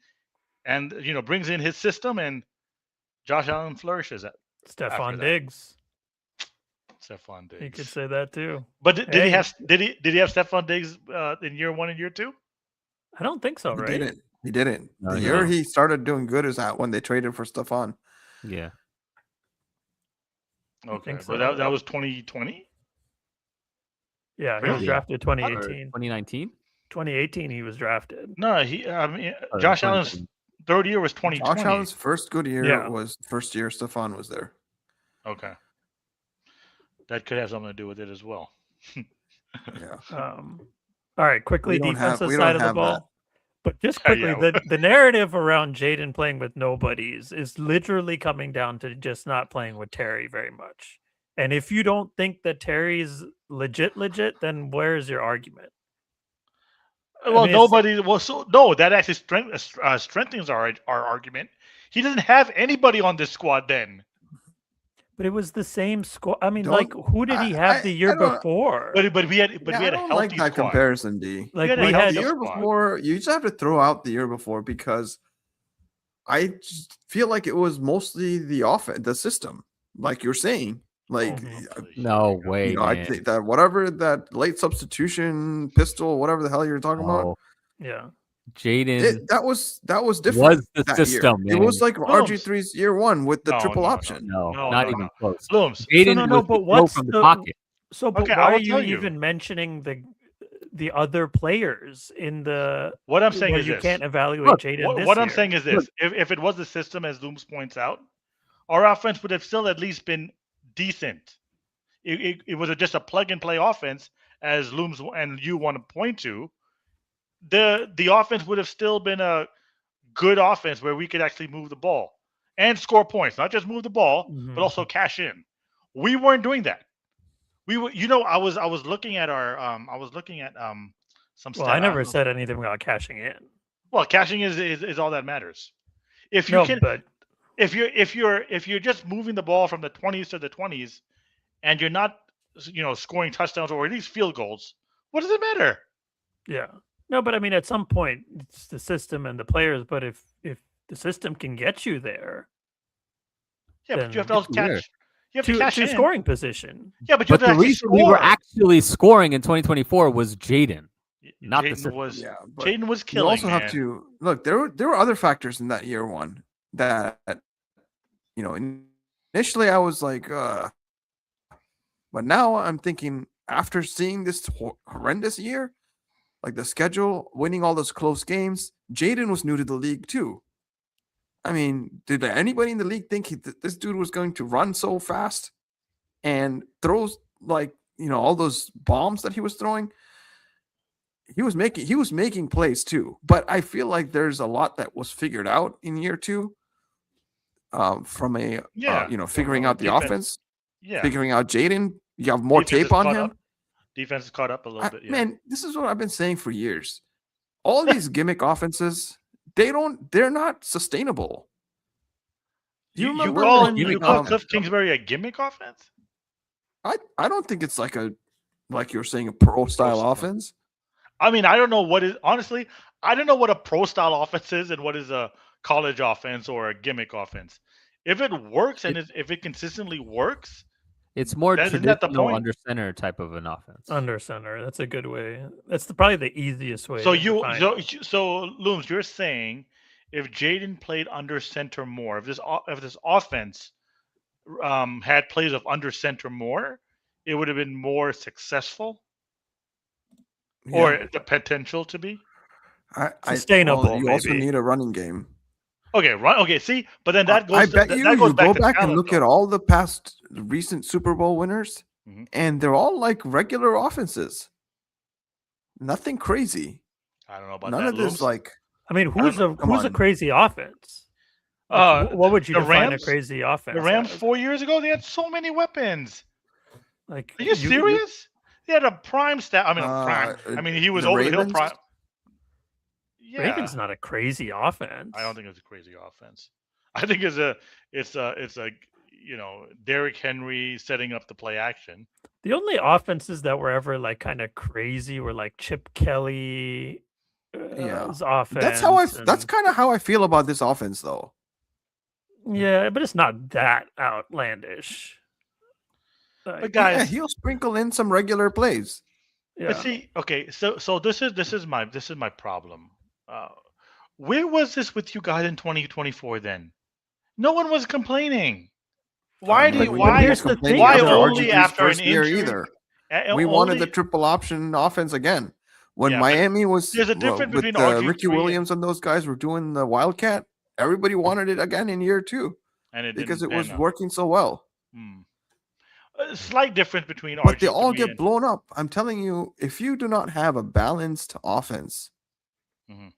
and brings in his system, and Josh Allen flourishes at Stephon Diggs. Stephon Diggs. You could say that too. But did he have Stephon Diggs in year 1 and year 2? I don't think so, right? He didn't. No, The he year didn't. he started doing good is when they traded for Stephon. Yeah. Okay, think so. but that was 2020. Yeah, he was Really? drafted 2018. 2019? 2018 he was drafted. No, Josh Allen's third year was 2020. Josh Allen's first good year Yeah. was first year Stephon was there. Okay, that could have something to do with it as well. Yeah. All right, quickly, We don't have- defensive we side don't of the have ball. that. But just Yeah, quickly, yeah. the narrative around Jayden playing with nobodies is literally coming down to just not playing with Terry very much. And if you don't think that Terry's legit, then where's your argument? Well, mean, it's- nobody. Well, so no, that actually strengthens our argument. He doesn't have anybody on this squad then. But it was the same squad. I mean, Don't- like, who did he have the year I don't- before? But we had I a don't healthy like that squad. comparison, D. Like, had a we healthy had The year squad. before, you just have to throw out the year before because I just feel like it was mostly the offense, the system, like you're saying. Like, No way, I man. think that whatever that late substitution pistol, whatever the hell you're talking about, Oh, yeah. Jaden that was different. was the that year. system, man. It was like Blooms. RG3's year 1 with the No, triple no, no. option. No, No, not no, even no. close. Blooms. Jaden no, was but the throw what's from the the- pocket. So, but Okay, I why will are you tell you. even mentioning the other players in the? What I'm saying where is you this. can't evaluate Look, Jayden. What I'm year? saying is this: if it was the system, as Looms points out, our offense would have still at least been decent. It was just a plug and play offense, as Looms and you want to point to. The offense would have still been a good offense where we could actually move the ball and score points, not just move the ball, Mhm. but also cash in. We weren't doing that. We were, I was looking at our some. Well, I never said anything about cashing in. Well, cashing is all that matters. If you No, can, but if you're just moving the ball from the 20s to the 20s, and you're not, scoring touchdowns or at least field goals, what does it matter? yeah, no, but I mean, at some point, it's the system and the players. But if the system can get you there, Yeah, but Then you have to also Where? catch. You have to cash to in. scoring position. Yeah, but you But have to the actually reason score. we were actually scoring in 2024 was Jaden. not the Jayden system. was Yeah, but Jayden was you killing. also have man. to look. There were other factors in that year 1 that initially I was like, but now I'm thinking after seeing this horrendous year, like the schedule, winning all those close games, Jayden was new to the league too. I mean, did anybody in the league think this dude was going to run so fast and throws like all those bombs that he was throwing? He was making plays too, but I feel like there's a lot that was figured out in year 2, from a Yeah, figuring out the defense. offense, Yeah, figuring out Jayden You have more Defense tape is on caught him. up. Defense is caught up a little bit. Yeah. Man, this is what I've been saying for years. All these gimmick offenses, they're not sustainable. You remember call when, you call Cliff Kingsbury a gimmick offense? I don't think it's like you're saying a pro style offense. I mean, I don't know what is honestly. I don't know what a pro style offense is and what is a college offense or a gimmick offense. If it works and if it consistently works, it's more isn't that the traditional point? under center type of an offense. Under center. That's a good way. That's probably the easiest way. So to Looms, you're saying if Jayden played under center more, if this offense had plays of under center more, it would have been more successful, or the potential to be sustainable. You also need a running game. Okay, right. Okay, see, but then that goes. I bet that you goes go back talent, and look at all the past recent Super Bowl winners, and they're all like regular offenses. Nothing crazy. I don't know about none that. of this. Like, I mean, who's a crazy offense? What would you define a crazy offense? The Rams 4 years ago, they had so many weapons. Like, are you serious? They had a prime stat. I mean, I mean, he was over the hill prime. Yeah. Ravens not a crazy offense. I don't think it's a crazy offense. I think it's a Derrick Henry setting up the play action. The only offenses that were ever like kind of crazy were like Chip Kelly. Offense. That's kind of how I feel about this offense, though. Yeah, but it's not that outlandish. But guys, he'll sprinkle in some regular plays. Yeah. But see, okay, so this is my problem. Where was this with you guys in 2024 then? No one was complaining. Why only after an injury? Either. We wanted the triple option offense again. When Miami was there's a difference between Ricky Williams and those guys were doing the Wildcat, everybody wanted it again in year 2 because it was working so well. A slight difference between but they all get blown up. I'm telling you, if you do not have a balanced offense,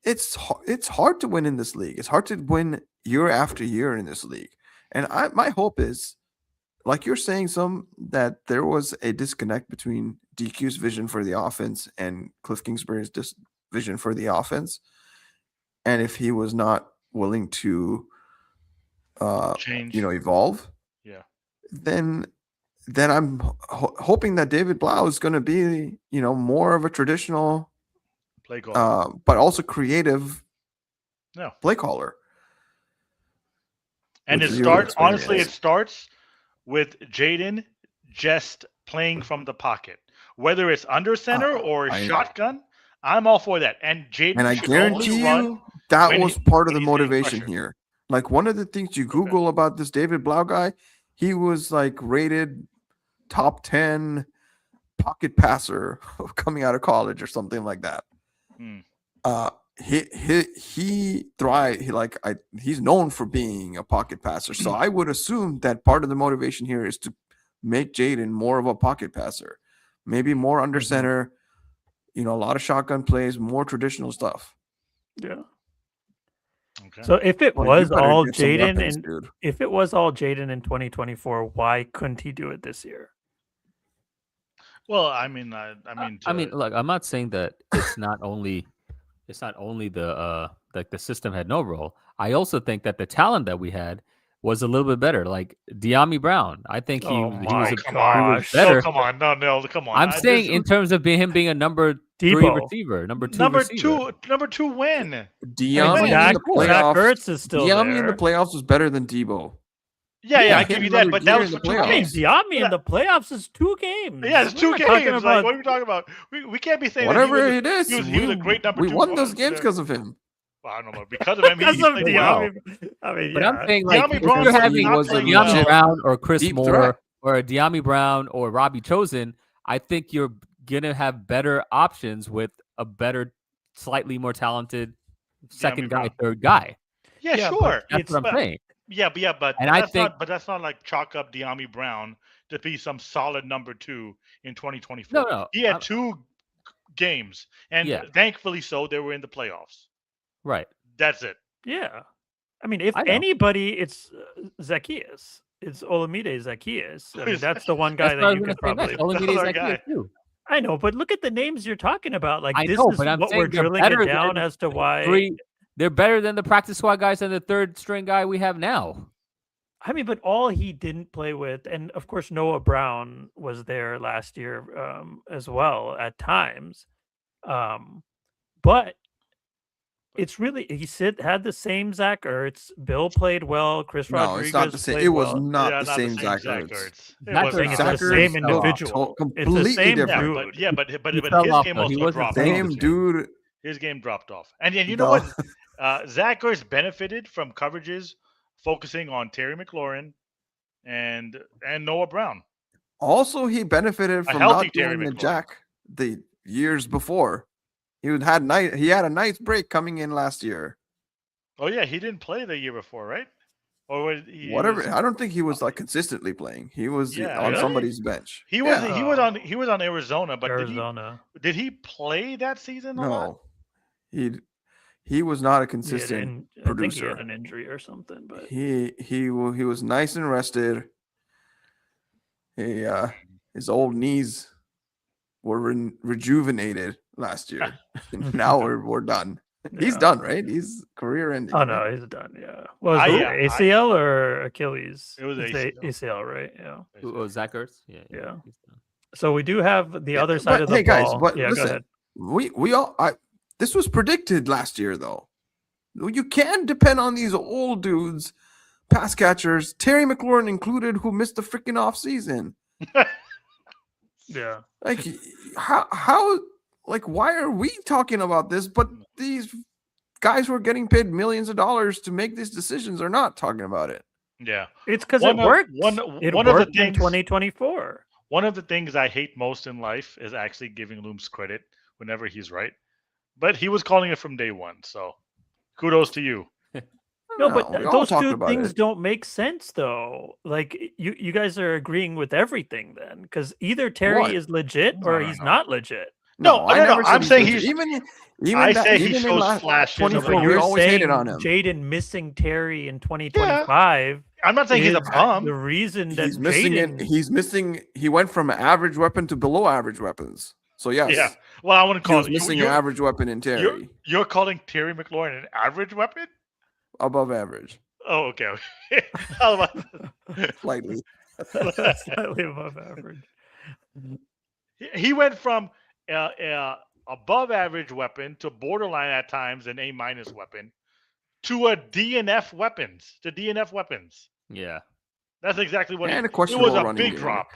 it's hard to win in this league. It's hard to win year after year in this league. And my hope is, like you're saying, that there was a disconnect between DQ's vision for the offense and Cliff Kingsbury's vision for the offense. And if he was not willing to change, evolve, then I'm hoping that David Blough is going to be, more of a traditional play caller, but also creative play caller. And it starts with Jayden just playing from the pocket, whether it's under center or shotgun. I'm all for that. And Jayden, and I guarantee you that was part of the motivation here. Like, one of the things you Google about this David Blough guy, he was like rated top 10 pocket passer coming out of college or something like that. He thrive. He's known for being a pocket passer. So I would assume that part of the motivation here is to make Jayden more of a pocket passer, maybe more under center, a lot of shotgun plays, more traditional stuff. Yeah. Okay. So if it was all Jayden in 2024, why couldn't he do it this year? Well, I mean, look, I'm not saying that it's not only the the system had no role. I also think that the talent that we had was a little bit better. Like De'Ami Brown, I think he was better. Oh, come on, no, come on. I'm saying in terms of him being a number 3 receiver, number two when De'Ami in the playoffs is still De'Ami in the playoffs was better than Debo. Yeah, I give you that, but that was for 2 games. De'Ami in the playoffs is 2 games. Yeah, it's 2 games. What are you talking about? We can't be saying whatever that he was a great number 2. We won those games because of him. Well, I don't know, because of him. Because of De'Ami. I mean, but I'm saying, like, if you're having De'Ami Brown or Chris Moore or a De'Ami Brown or Robbie Chosen, I think you're gonna have better options with a better, slightly more talented second guy, third guy. Yeah, sure. That's what I'm saying. Yeah, but that's not like chalk up De'Ami Brown to be some solid number 2 in 2024. No. He had 2 games, and thankfully so, they were in the playoffs. Right. That's it. Yeah. I mean, if anybody, it's Zacchaeus. It's Olamide Zacchaeus. I mean, is that's the one guy That's what I that was you gonna could say probably. next. Olamide Another Zacchaeus guy. too. I know, but look at the names you're talking about. Like I this know, is but I'm what we're saying they're drilling better it down than as to why. They're better than the practice squad guys and the third string guy we have now. I mean, but all he didn't play with, and of course Noah Brown was there last year as well at times. But it's really had the same Zach Ertz. Bill played well. Chris No, Rodriguez it's not the same. played It was well. not Yeah, the same Zach Zach Ertz. Ertz. It Zach was Saying Ertz- it's not. the Zach same Ertz, individual. It's the completely same different. dude. But He his fell off, game though. He also wasn't dropped playing off. Same dude. His game dropped off. And you No. know what? Zach Ertz benefited from coverages focusing on Terry McLaurin and Noah Brown. Also, he benefited A from healthy not Terry doing the McLaurin. jack the years before. He had a nice break coming in last year. Oh yeah, he didn't play the year before, right? Or was he? Whatever. Was- I don't think he was like consistently playing. He was Yeah, on really? somebody's bench. He was. Yeah. He was on Arizona, but Arizona. did he play that season? A lot? No, he was not a He had consistent I think he producer. had an injury or something, but He was nice and rested. His old knees were rejuvenated last year. Now we're done. He's Yeah. done, right? He's career ending. oh right? no, he's done. Yeah. What was it? Yeah, ACL or Achilles? It was It's ACL. ACL, right? Yeah. Oh, Zach Ertz? Yeah. Yeah. he's done. So we do have the Yeah, other side but, of the hey ball. guys, but yeah, listen, go ahead. we all this was predicted last year though. You can't depend on these old dudes, pass catchers, Terry McLaurin included, who missed the freaking off season. Yeah. Like how like why are we talking about this? But these guys who are getting paid millions of dollars to make these decisions are not talking about it. Yeah. It's because One it of- worked. one- it one of the worked in things- 2024. One of the things I hate most in life is actually giving Looms credit whenever he's right. But he was calling it from day one, so kudos to you. No, but we all those talked two about things it. don't make sense, though. Like you guys are agreeing with everything then, because either Terry What? is legit or No, he's no. not legit. No, I no, never said I'm saying legit. he's- even I that, say he even in shows last flashes of 24, a we You're always hated saying on him. Jayden missing Terry in 2025. I'm not saying he's a is bum. The reason that He's missing Jayden, it. He's missing. He went from average weapon to below average weapons. So yes, Yeah. Well, I want to he call was it missing an average weapon in Terry, You're calling Terry McLaurin an average weapon? above average, Oh, okay. How about slightly. slightly above average. he went from above average weapon to borderline at times an A- weapon to a DNF weapons to DNF weapons. Yeah. That's exactly what And a it questionable was. A running big game. drop.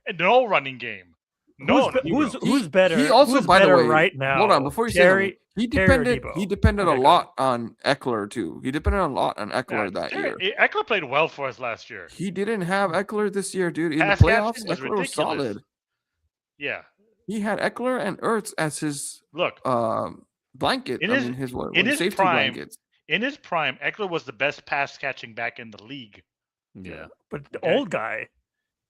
And no running game. No, Who's better? He also, who's by the better way, right now? hold on before you Terry, say that, he Terry or depended. Debo? He depended Okay, a go lot on Eckler too. He depended a lot on Eckler that year. Eckler played well for us last year. He didn't have Eckler this year, dude. In the Pass playoffs, catching was Eckler was ridiculous. solid. Yeah. He had Eckler and Ertz as his Look, blanket. In I his- mean, his in his safety prime, blankets. in his prime, Eckler was the best pass catching back in the league. Yeah. But the Okay. old guy.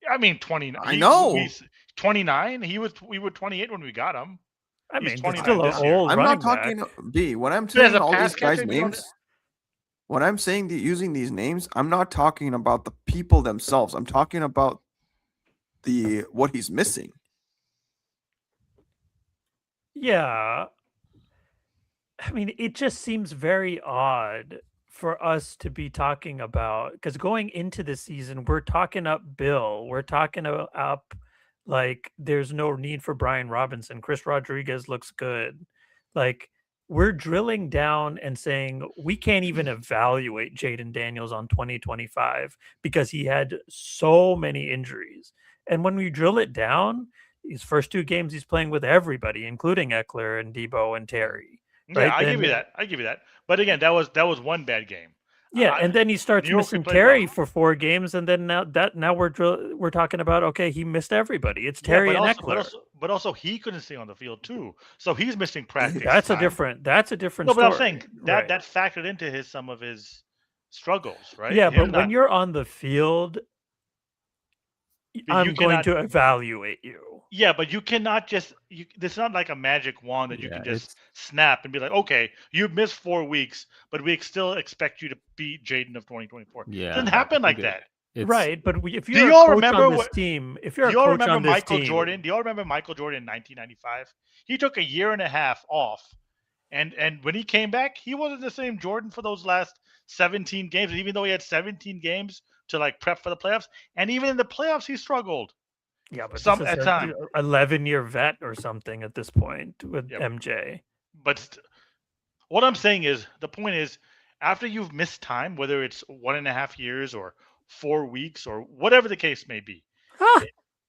I mean, 29. I know. He's 29. We were 28 when we got him. I He's mean, it's 29 still an this year. old I'm running not talking back. B. When I'm But as saying a all pass these guys' catcher, you don't- names, when I'm saying using these names, I'm not talking about the people themselves. I'm talking about what he's missing. Yeah. I mean, it just seems very odd for us to be talking about, because going into the season, we're talking up Bill. We're talking up like there's no need for Brian Robinson. Chris Rodriguez looks good. Like we're drilling down and saying we can't even evaluate Jayden Daniels on 2025 because he had so many injuries. And when we drill it down, his first two games he's playing with everybody, including Eckler and Debo and Terry. Yeah, Right, I give then- you that. I give you that. But again, that was one bad game. Yeah, I- and then he starts New York missing played Terry well. for 4 games, and then now we're talking about, okay, he missed everybody. It's Yeah, Terry but and also, Eckler. but also he couldn't stay on the field too, so he's missing practice. That's a time. different. That's a different. No, but I'm story. saying that Right. that factored into some of his struggles, right? Yeah, Him but when not- you're on the field, I'm going cannot- to evaluate you. Yeah, but you cannot just. It's not like a magic wand that you Yeah, can just snap and be like, okay, you missed 4 weeks, but we still expect you to beat Jayden of 2024. Yeah. It doesn't happen like Okay. that. Right, but if Do you're a you all coach remember on this what- team, if Do you're a you all coach remember on this Michael team, Jordan? Do you all remember Michael Jordan in 1995? He took a year and a half off, and when he came back, he wasn't the same Jordan for those last 17 games. Even though he had 17 games to like prep for the playoffs, and even in the playoffs, he struggled. yeah, but Some this at is time. 11-year vet or something at this point with Yeah. MJ. But what I'm saying is, the point is, after you've missed time, whether it's 1.5 years or 4 weeks or whatever the case may be, Huh,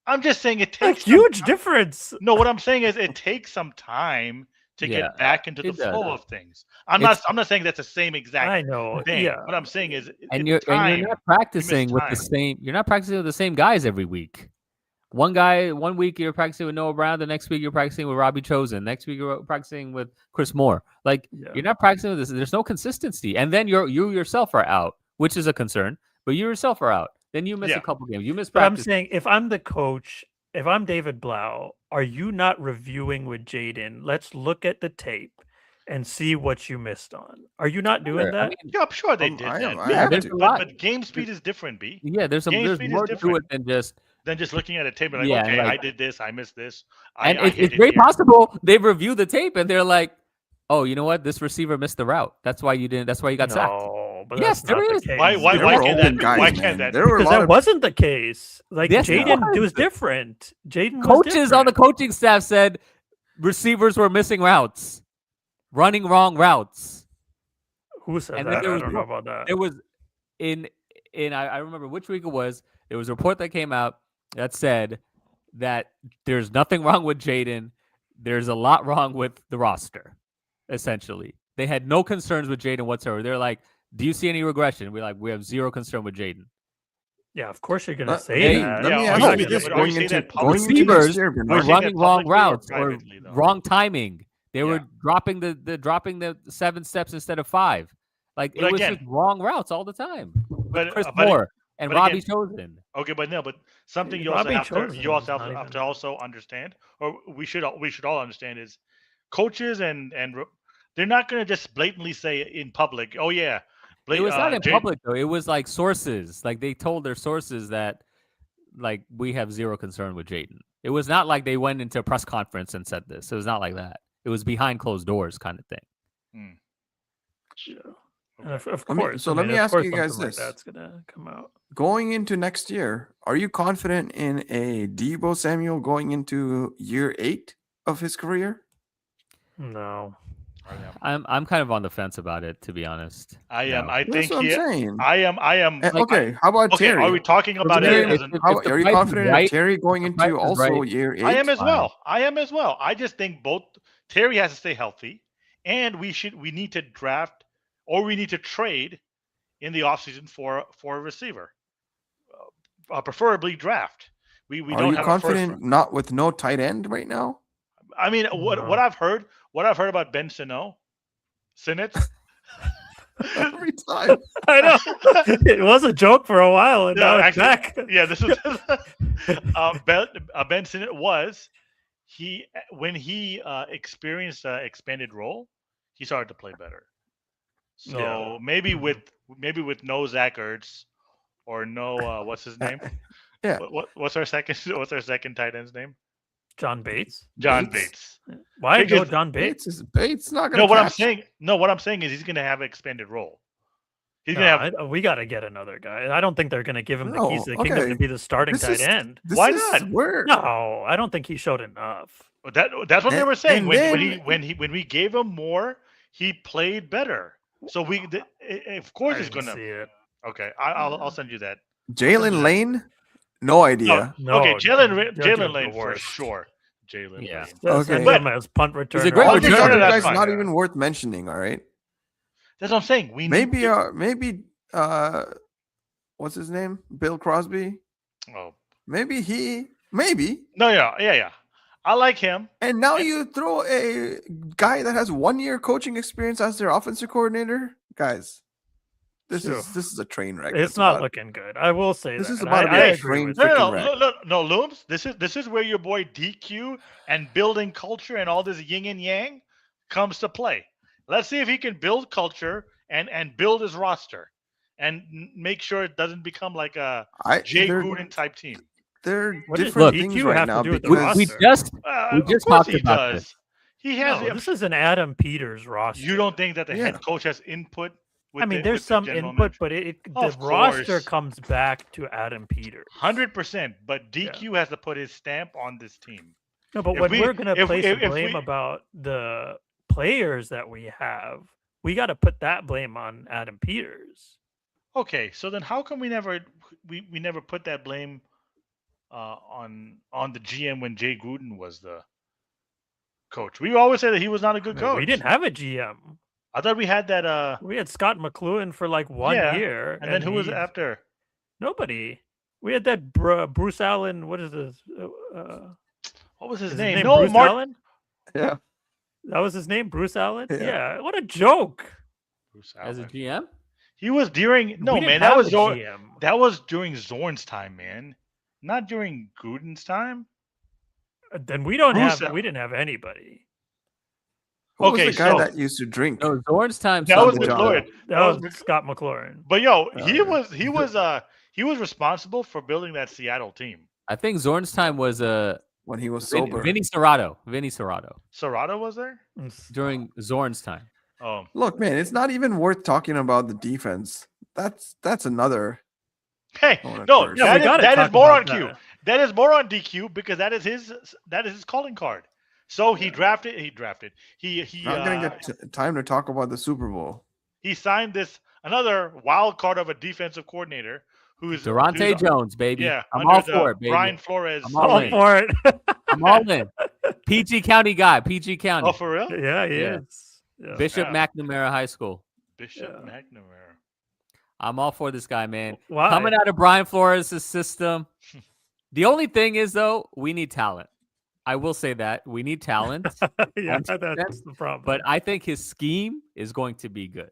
I'm just saying it a takes some huge time. difference. No, what I'm saying is it takes some time to Yeah, get back into the it does. flow of things. I'm It's- not saying that's the same exact I know. thing. Yeah, What I'm saying is and it's you're time. not practicing with the time. same. You're not practicing with the same guys every week. One week you're practicing with Noah Brown. The next week you're practicing with Robbie Chosen. Next week you're practicing with Chris Moore. Like Yeah. you're not practicing with this. There's no consistency, and then you yourself are out, which is a concern. But you yourself are out. Then you miss Yeah. a couple games. You miss But I'm practice. saying if I'm the coach, if I'm David Blough, are you not reviewing with Jayden? Let's look at the tape and see what you missed on. Are you not doing I that? mean, Yeah, I'm sure they did I that. am. I yeah, have there's to. a lot. But game speed is different, B. Yeah, there's Game there's speed is more to it different. than just. Then just looking at a tape and like, Yeah, okay, like- I did this, I missed this. And I it's hit it very here. possible they review the tape and they're like, "Oh, you know what? This receiver missed the route. That's why you didn't. That's why you got sacked." No, but Yes, that's not there the is. case. Why There why were can't open that be? guys, Why man. can't that There be? were a Because lot that of wasn't the case. Like Yes, it Jayden was. was different. Jayden was Coaches on the different. coaching staff said receivers were missing routes, running wrong routes. Who said And then that? there I was don't know about that. There was in I remember which week it was. There was a report that came out that said that there's nothing wrong with Jayden. There's a lot wrong with the roster. Essentially, they had no concerns with Jayden whatsoever. They're like, "Do you see any regression?" We're like, "We have zero concern with Jayden." Yeah, of course you're gonna Let- say hey, that. let me Yeah, ask no, you but this: are you going saying into that publicly? going into Receivers next year, Are you were Bernard, saying running that wrong publicly or routes or privately, though? wrong timing. They were Yeah. dropping the 7 steps instead of 5. Like But it was again- just wrong routes all the time. With But- Chris but it- Moore and but Robbie again- Chosen. Okay, but something Dude, you also Robbie have to Chosen you is also not have even- to also understand, or we should all understand, is coaches and they're not going to just blatantly say in public, "Oh yeah." It was not in Jay- public though. It was like sources. Like they told their sources that like we have zero concern with Jayden. It was not like they went into a press conference and said this. It was not like that. It was behind closed doors kind of thing. Yeah. And of Let me- course. so I let mean, me of ask course you guys something this. Like that's gonna come out. going into next year, are you confident in a Deebo Samuel going into year 8 of his career? No. I'm kind of on the fence about it, to be honest. I am. No. I That's think what I'm saying. I am. Okay, how about Okay, Terry? are we talking about Terry, it as an? if how, the are you price is confident in right- Terry going if the price into is also right, year 8? I am as fine. well. I am as well. I just think both Terry has to stay healthy, and we need to draft or we need to trade in the offseason for a receiver, preferably draft. We Are don't you have confident not with no tight end right now? I mean, No. what I've heard about Ben Sinnott. Every time. I know. It was a joke for a while, and now it's back. Yeah, this is Ben Sinnott was when he experienced expanded role, he started to play better. So Yeah. maybe with no Zach Ertz or no what's his name? Yeah. What's our second tight end's name? John Bates. John Bates? Bates. Why go Because- John Bates? Bates not No, gonna what I'm catch. saying. No, what I'm saying is he's going to have an expanded role. He's going to have. We got to get another guy. I don't think they're going to give him the No, keys to the kingdom okay. to be the starting This tight is- end. This Why is not? Where? No, I don't think he showed enough. That's what they And- were saying. and When we gave him more, he played better. So of course I he's didn't going see to. it. Okay, I'll send you that. Jalen Lane? No idea. No, Okay, Jalen Judge Jalen the Lane for worst. sure. Jalen Yeah. Lane. Just send Okay. him as punt returner. He's a great All Punt these returner, other returner, that's guys fine. not even worth mentioning, all right? That's what I'm saying. We Maybe need maybe what's his name? Bill Crosby? Oh Maybe maybe. no, yeah. I like him. And now you throw a guy that has 1 year coaching experience as their offensive coordinator? Guys, this Sure. is a train wreck. It's That's not about- looking good. I will say This that. is and about to be I a agree train with No, you. freaking wreck. no, Looms. This is where your boy DQ and building culture and all this yin and yang comes to play. Let's see if he can build culture and build his roster. and make sure it doesn't become like a I Jay they're Gruden type team. they're What does different DQ things right have to now do with the because we roster? just Of just course talked he about does. this. He has. No, this is an Adam Peters roster. You don't think that the Yeah. head coach has input? With I mean, the, there's with the some general input, manager? but Of the roster course. comes back to Adam Peters. 100%. But DQ has to put his stamp on this team. No, but If when we- we're going to if- place if- the if blame we- about the players that we have, we got to put that blame on Adam Peters. Okay, so then how come we never put that blame on the GM when Jay Gruden was the coach? We always said that he was not a good coach. We didn't have a GM. I thought we had that. We had Scott McLuhan for like 1 Yeah, year. And then who was he- after? Nobody. We had that Bruce Allen. What is this? What was his Is name? his name No, Bruce Mark. Allen? yeah. That was his name, Bruce Allen? Yeah. Yeah. What a joke. Bruce As a Allen. GM? He was during. No, We didn't man, that have was a during, GM. that was during Zorn's time, man. Not during Gruden's time. Then we don't Bruce have. Al- We didn't have anybody. Who Okay, was the guy so- that used to drink? No, Zorn's time. That was Something something- like McLaurin. That was was Scott McLaurin. But yo, Oh, he yeah. he was responsible for building that Seattle team. I think Zorn's time was When he was sober. Vinny Serrato. Vinny Serrato Serrato was there? during Zorn's time. Oh, Look, man, it's not even worth talking about the defense. That's another. hey, Oh, no, first. Yeah, we gotta that is talk more about on Q. that. That is more on DQ because that is his calling card. So he drafted. He Not gonna get time to talk about the Super Bowl. he signed this another wild card of a defensive coordinator who's Daronte Jones, baby. Yeah, I'm under all the for it, baby. Brian Flores. I'm all All in. for it. I'm all in. PG County guy. PG County. Oh, for real? Yeah, he Yeah. is. Yeah. Bishop Yeah. McNamara High School. Bishop Yeah. McNamara. I'm all for this guy, man. Why? Coming out of Brian Flores' system. The only thing is, though, we need talent. I will say that. We need talent. Yeah, 100%, that's the problem. But I think his scheme is going to be good.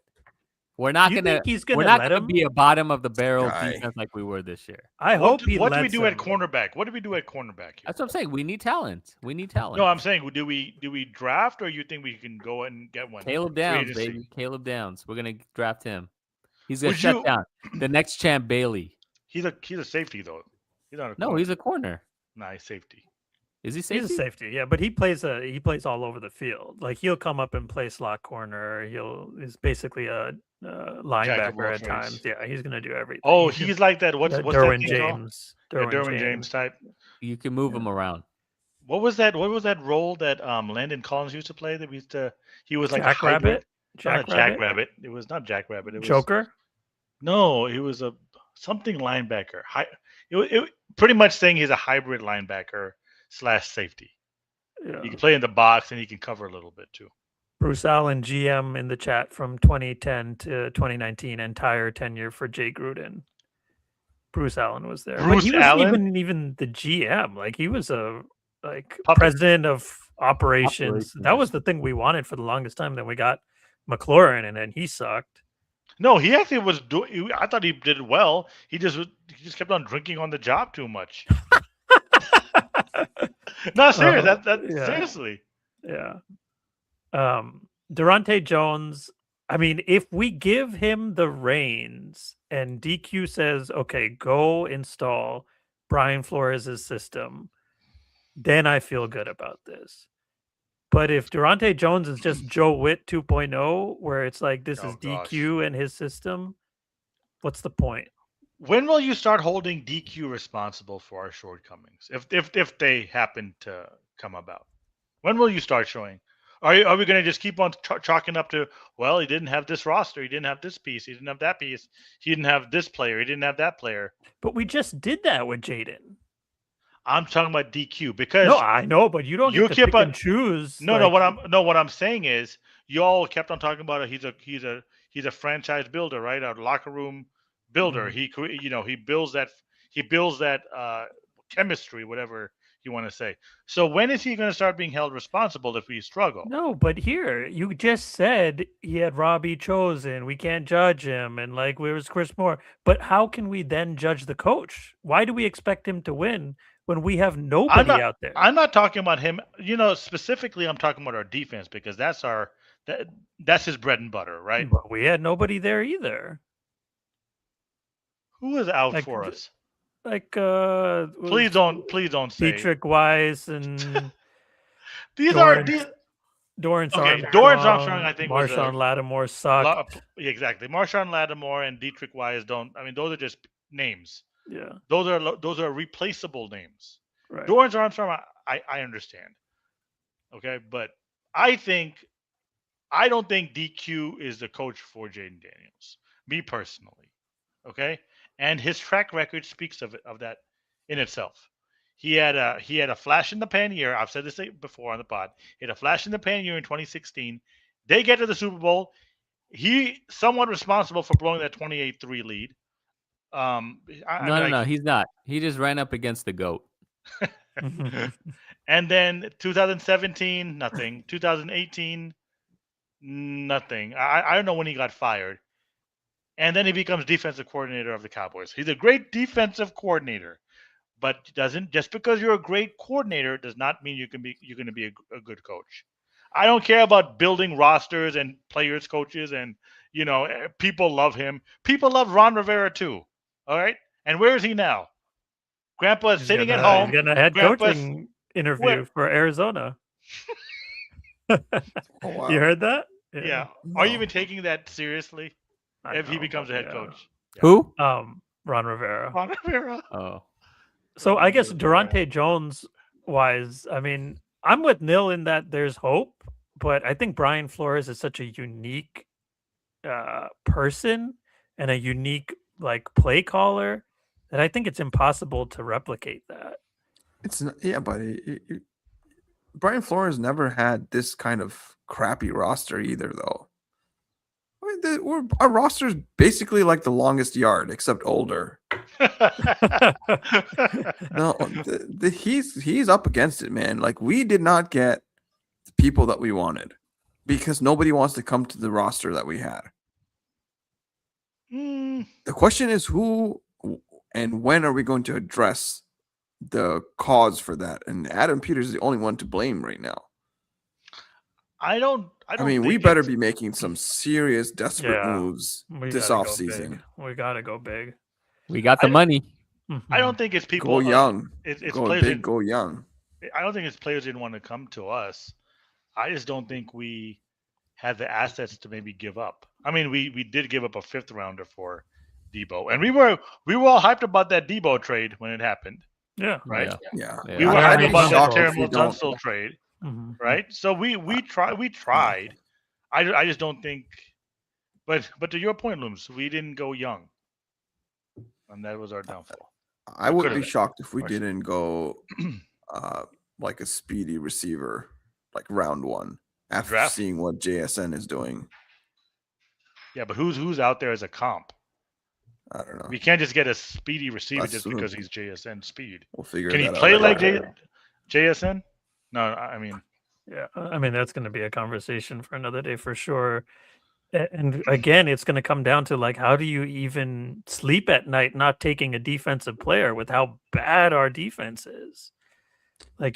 We're not You gonna think he's we're gonna not let gonna him? be a bottom of the barrel Guy. defense like we were this year. I hope he What do we lets do at him. cornerback? What do we do at cornerback? Here? That's what I'm saying. We need talent. We need talent. No, I'm saying do we draft or you think we can go and get one? Caleb Free Downs, agency. baby. Caleb Downs. We're gonna draft him. He's gonna Would shut you- down the next champ Bailey. He's a safety though. He's not a No, corner. he's a corner. Nah, he's safety. Is he He's safety? a safety, yeah, but he plays all over the field. Like he'll come up and play slot corner. He's basically a linebacker all at trades. times. Yeah, he's gonna do everything. Oh, He can- he's like that. What's that Derwin thing called? James. Yeah, Derwin James type. You can move him around. What was that role that Landon Collins used to play? That we used to. He was like a Jackrabbit. hybrid- not Jackrabbit. It was not Jackrabbit. It was Joker. No, he was a something linebacker. It pretty much saying he's a hybrid linebacker / safety. Yeah. He can play in the box and he can cover a little bit too. Bruce Allen, GM in the chat from 2010 to 2019, entire tenure for Jay Gruden. Bruce Allen was there. Bruce but he wasn't Allen? even the GM. Like he was a Puppet. president of operations. That Operations. was the thing we wanted for the longest time. Then we got McLaurin, and then he sucked. No, he actually was doing. I thought he did well. He just kept on drinking on the job too much. No, serious. Yeah. Seriously. Yeah. Daronte Jones, I mean, if we give him the reins and DQ says, okay, go install Brian Flores' system, then I feel good about this. But if Daronte Jones is just Joe Witt 2.0, where it's like this is Oh, gosh. DQ and his system, what's the point? When will you start holding DQ responsible for our shortcomings, if they happen to come about? When will you start showing? Are we going to just keep on chalking up to, well, he didn't have this roster, he didn't have this piece, he didn't have that piece, he didn't have this player, he didn't have that player. But we just did that with Jayden. I'm talking about DQ because No, I know, but you don't you get to keep pick on- and choose. no, like- what I'm saying is you all kept on talking about he's a franchise builder, right? A locker room builder. Mhm. He builds that chemistry, whatever you want to say. So when is he going to start being held responsible if we struggle? No, but here you just said he had Robbie chosen. We can't judge him, and like where was Chris Moore? But how can we then judge the coach? Why do we expect him to win when we have nobody out there? I'm not talking about him. Specifically, I'm talking about our defense because that's his bread and butter, right? But we had nobody there either. Who is out Like, for us? Like, Please don't say. Dietrich Weiss and These Dorrance, are these. Dorrance Okay, Armstrong, Dorrance Armstrong, I think, was Marshawn Lattimore sucked. exactly. Marshawn Lattimore and Dietrich Wise don't. I mean, those are just names. Yeah, Those are replaceable names. right. Dorrance Armstrong, I understand. Okay, but I don't think DQ is the coach for Jayden Daniels. Me personally, okay, and his track record speaks of that in itself. He had a flash in the pan year. I've said this before on the pod. He had a flash in the pan year in 2016. They get to the Super Bowl. He somewhat responsible for blowing that 28-3 lead. No, he's not. He just ran up against the GOAT. And then 2017, nothing. 2018, nothing. I don't know when he got fired. And then he becomes defensive coordinator of the Cowboys. He's a great defensive coordinator, but just because you're a great coordinator does not mean you're going to be a good coach. I don't care about building rosters and players, coaches, and people love him. People love Ron Rivera too. All right, and where is he now? Grandpa's sitting at home. He's getting a head coaching interview for Arizona. Oh, wow. You heard that? Yeah. No. Are you even taking that seriously? If he becomes a head coach? Yeah. Who? Ron Rivera. Ron Rivera. Oh. So I guess Daronte Jones wise, I mean, I'm with Nil in that there's hope, but I think Brian Flores is such a unique person and a unique play caller that I think it's impossible to replicate that. It's not, yeah, but Brian Flores never had this kind of crappy roster either, though. I mean, our roster is basically like the longest yard, except older. No, he's up against it, man. Like, we did not get the people that we wanted because nobody wants to come to the roster that we had. The question is who and when are we going to address the cause for that? And Adam Peters is the only one to blame right now. I mean, we better be making some serious desperate moves this offseason. We got to go big. We got the money. I don't think it's people. Go young. It's go players big, go young. I don't think it's players didn't want to come to us. I just don't think we had the assets to maybe give up. I mean, we did give up a 5th rounder for Debo, and we were all hyped about that Debo trade when it happened. Yeah. Right. Yeah. We were hyped about that terrible Tunstall trade. Mm-hmm. Right. So we tried. I just don't think. But to your point, Looms, we didn't go young, and that was our downfall. I would be shocked if we didn't go like a speedy receiver, like round 1 after seeing what JSN is doing. Yeah, but who's out there as a comp? I don't know. We can't just get a speedy receiver because he's JSN speed. We'll figure. Can he play like JSN? No, I mean. Yeah, I mean that's going to be a conversation for another day for sure. And again, it's going to come down to how do you even sleep at night not taking a defensive player with how bad our defense is?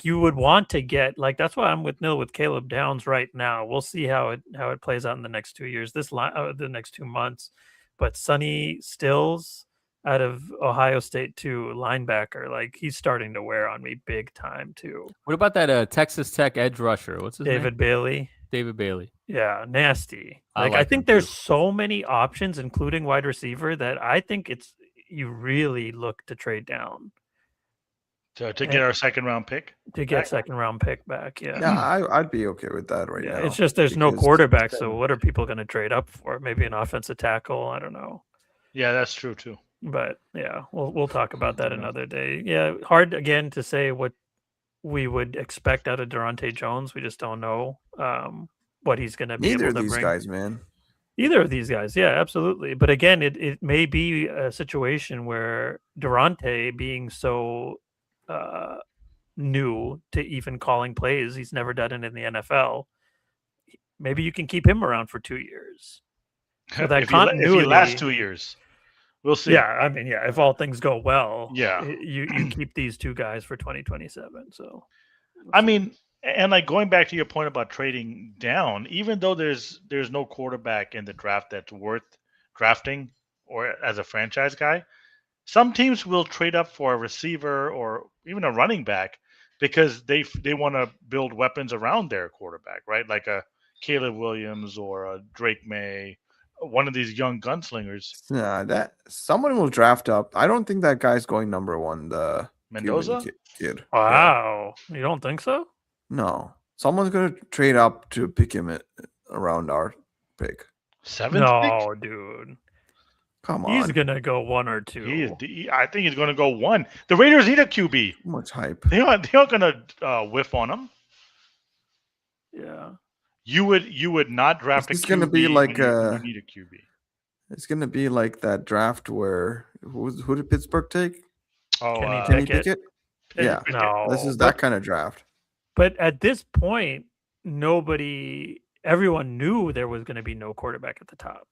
You would want to get that's why I'm with Nil with Caleb Downs right now. We'll see how it plays out in the next 2 years. The next 2 months, but Sonny Stills out of Ohio State too, linebacker, he's starting to wear on me big time too. What about that Texas Tech edge rusher? What's his name? David Bailey. David Bailey. Yeah, nasty. I think there's so many options, including wide receiver, that I think you really look to trade down. To get our 2nd round pick? To get 2nd round pick back, yeah. Yeah, I'd be okay with that now. It's just there's no quarterback, so what are people going to trade up for? Maybe an offensive tackle? I don't know. Yeah, that's true too. But yeah, we'll talk about that another day. Yeah, hard again to say what we would expect out of Daronte Jones. We just don't know what he's going to be able to bring. Neither of these guys, man. Either of these guys, yeah, absolutely. But again, it may be a situation where Daronte being so new to even calling plays, he's never done it in the NFL. Maybe you can keep him around for 2 years. So that if he lasts 2 years. We'll see. Yeah, I mean, if all things go well, you keep these 2 guys for 2027. So, I mean, and going back to your point about trading down, even though there's no quarterback in the draft that's worth drafting or as a franchise guy, Some teams will trade up for a receiver or even a running back because they want to build weapons around their quarterback, right? Like a Caleb Williams or a Drake Maye, one of these young gunslingers. Nah, that someone will draft up. I don't think that guy's going number one. The Mendoza? Cuban kid. Yeah. Wow. You don't think so? No, someone's gonna trade up to pick him around our pick. Seventh No, dude. Come on, He's gonna go 1 or 2. I think he's going to go 1. The Raiders need a QB. too much hype. They're not going to whiff on him. Yeah. You would not draft a It's QB. gonna be like when you need a QB. It's gonna be like that draft where who did Pittsburgh take? Oh, Kenny Kenny Pickett? Pickett. Kenny Yeah, Pickett. No. this is that kind of draft. But at this point, everyone knew there was going to be no quarterback at the top.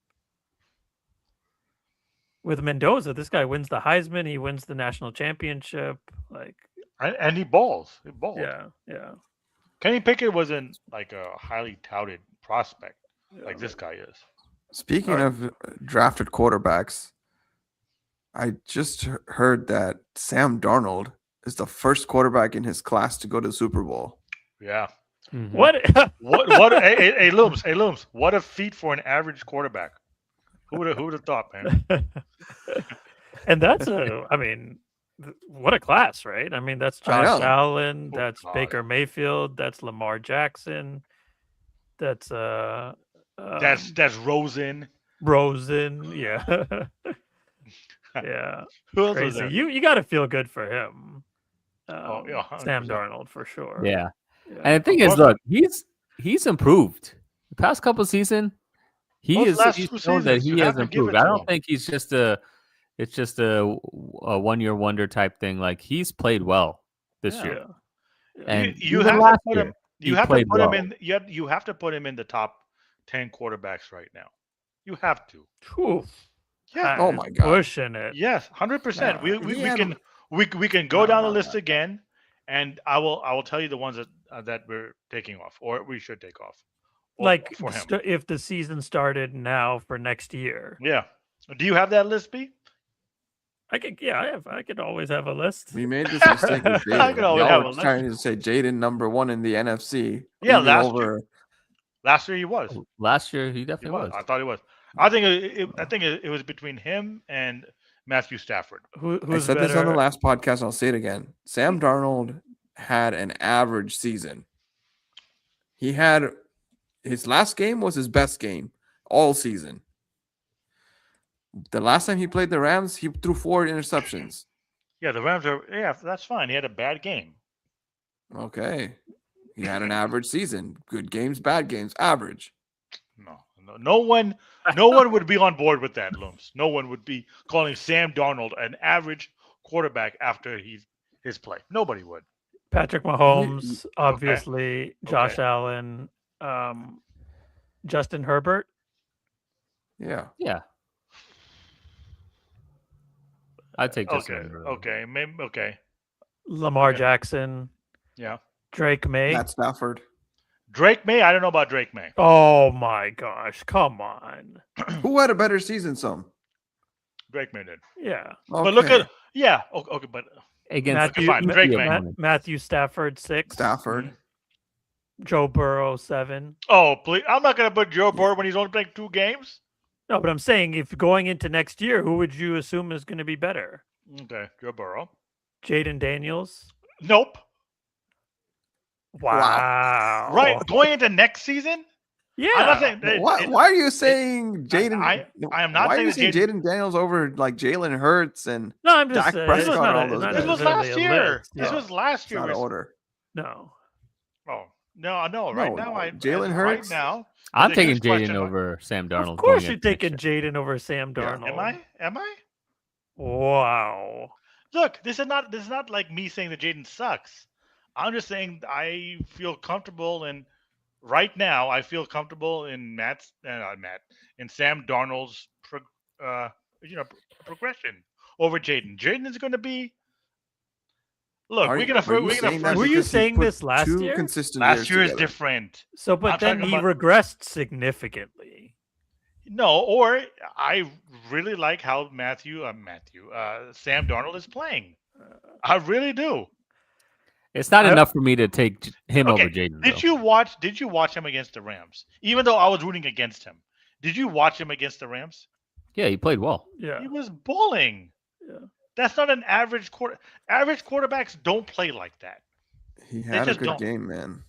With Mendoza, this guy wins the Heisman. He wins the national championship. Like, And he balls. He balled. yeah. Kenny Pickett wasn't like a highly touted prospect like this guy is. Speaking of drafted quarterbacks, I just heard that Sam Darnold is the first quarterback in his class to go to the Super Bowl. Yeah. Mhm. What? What? Hey, Looms. What a feat for an average quarterback. Who would have thought, man? And that's what a class, right? I mean, that's I Josh know. Allen, Oh, that's God. Baker Mayfield, that's Lamar Jackson, that's That's Rosen. Rosen, yeah. Yeah. Who else was Crazy. there? You got to feel good for him. Yeah, 100%. Sam Darnold for sure. Yeah. Yeah. And the thing is, look, he's improved. The past couple season, Those last he's two shown that seasons, he you has have to give improved. it I to don't him. think he's just a 1-year wonder type thing. Like, he's played well this Yeah. year. Yeah. And you even have to last put year, him. he You have to played put him well. in. You have to put him in the top 10 quarterbacks right now. You have to. Whew. Yeah. That Oh is my God. pushing it. Yes, 100%. Nah, We can go No, down no, the list no. again, and I will tell you the ones that we're taking off, or we should take off. Like for him. if the season started now for next year, Yeah. Do you have that list, B? I could always have a list. We made this mistake with I Jayden. could always have Y'all a were list. trying to say Jayden number one in the NFC. Yeah, even last over. year. Last year he was. Last year, he He definitely was. was. I thought he was. I think it was between him and Matthew Stafford. Who's I said this on the better? last podcast. I'll say it again. Sam Darnold had an average season. He had his last game was his best game all season. The last time he played the Rams, he threw 4 interceptions. Yeah, the Rams are. Yeah, that's fine. He had a bad game. Okay. He had an average season. Good games, bad games, average. No one would be on board with that, Looms. No one would be calling Sam Darnold an average quarterback after his play. Nobody would. Patrick Mahomes, obviously. Josh Allen, Justin Herbert. Yeah. Yeah. I'd take this. Okay, maybe okay. Lamar Okay. Jackson, Yeah. Drake Maye. Matt Stafford. Drake Maye, I don't know about Drake Maye. Oh my gosh! Come on. Who had a better season, some? Drake Maye did. Yeah. But look Okay. at okay, but Against Matthew, fine. Drake Maye. Matthew Stafford 6. Stafford. Joe Burrow 7. oh please, I'm not gonna put Joe Burrow when he's only playing 2 games. No, but I'm saying if going into next year, who would you assume is going to be better? Okay, Joe Burrow. Jaden Daniels. Nope. Wow. Right, going into next season. Yeah. I'm not saying. Why are you saying Jaden? I am not Why are saying you saying that Jaden Daniels over like Jalen Hurts and No, I'm just Dak saying. Prescott It's not and all a- those not guys. This was necessarily last a year. list. This Yeah. was last it's year. not an order? No. Oh no! Right No, now, Jalen right Hurts? now, I'm there's a taking huge question Jayden mark. over Sam Darnold. Of course, going you're into next taking year. Jaden over Sam Yeah. Darnold. Am I? Wow. Look, this is not like me saying that Jaden sucks. I'm just saying I feel comfortable in right now. I feel comfortable in in Sam Darnold's progression over Jaden. Jaden is going to be. Look, Are we're you- gonna are you we're saying gonna that Were you because he saying put this last 2 year? consistent last years year is together? different. So, but I'm then talking he about- regressed significantly. No, or I really like how Sam Darnold is playing. I really do. It's not I- enough for me to take him over Okay, Jayden. did you watch him against the Rams? Even though I was rooting against him, did you watch him against the Rams? Yeah, he played well. Yeah. He was balling. Yeah. That's not an average quarter. Average quarterbacks don't play like that. He had a just good don't. game, man.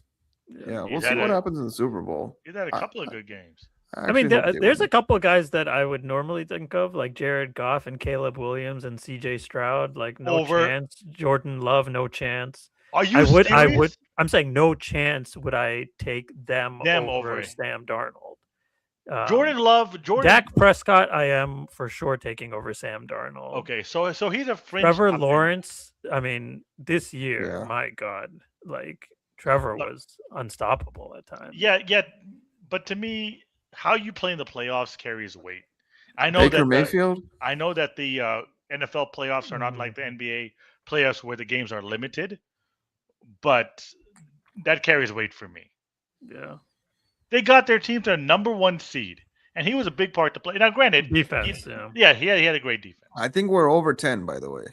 Yeah, we'll He's see had what a- happens in the Super Bowl. He's had a couple of good games. I mean, actually hope they there's win. a couple of guys that I would normally think of, like Jared Goff and Caleb Williams and C.J. Stroud. Like no Over- chance. Jordan Love, no chance. Are you I would. serious? I'm saying no chance would I take them over over. Sam Darnold. Jordan. Dak Prescott, I am for sure taking over Sam Darnold. Okay, so he's a fringe. Trevor top Lawrence. I mean, this year, Yeah. my God, like Trevor Look. was unstoppable at times. Yeah, but to me, how you play in the playoffs carries weight. I know Baker that Mayfield. I know that the NFL playoffs are not like the NBA playoffs where the games are limited, but that carries weight for me. Yeah. They got their team to a #1 seed, and he was a big part to play. Now, granted, Defense. Yeah. he had a great defense. I think we're over 10, by the way.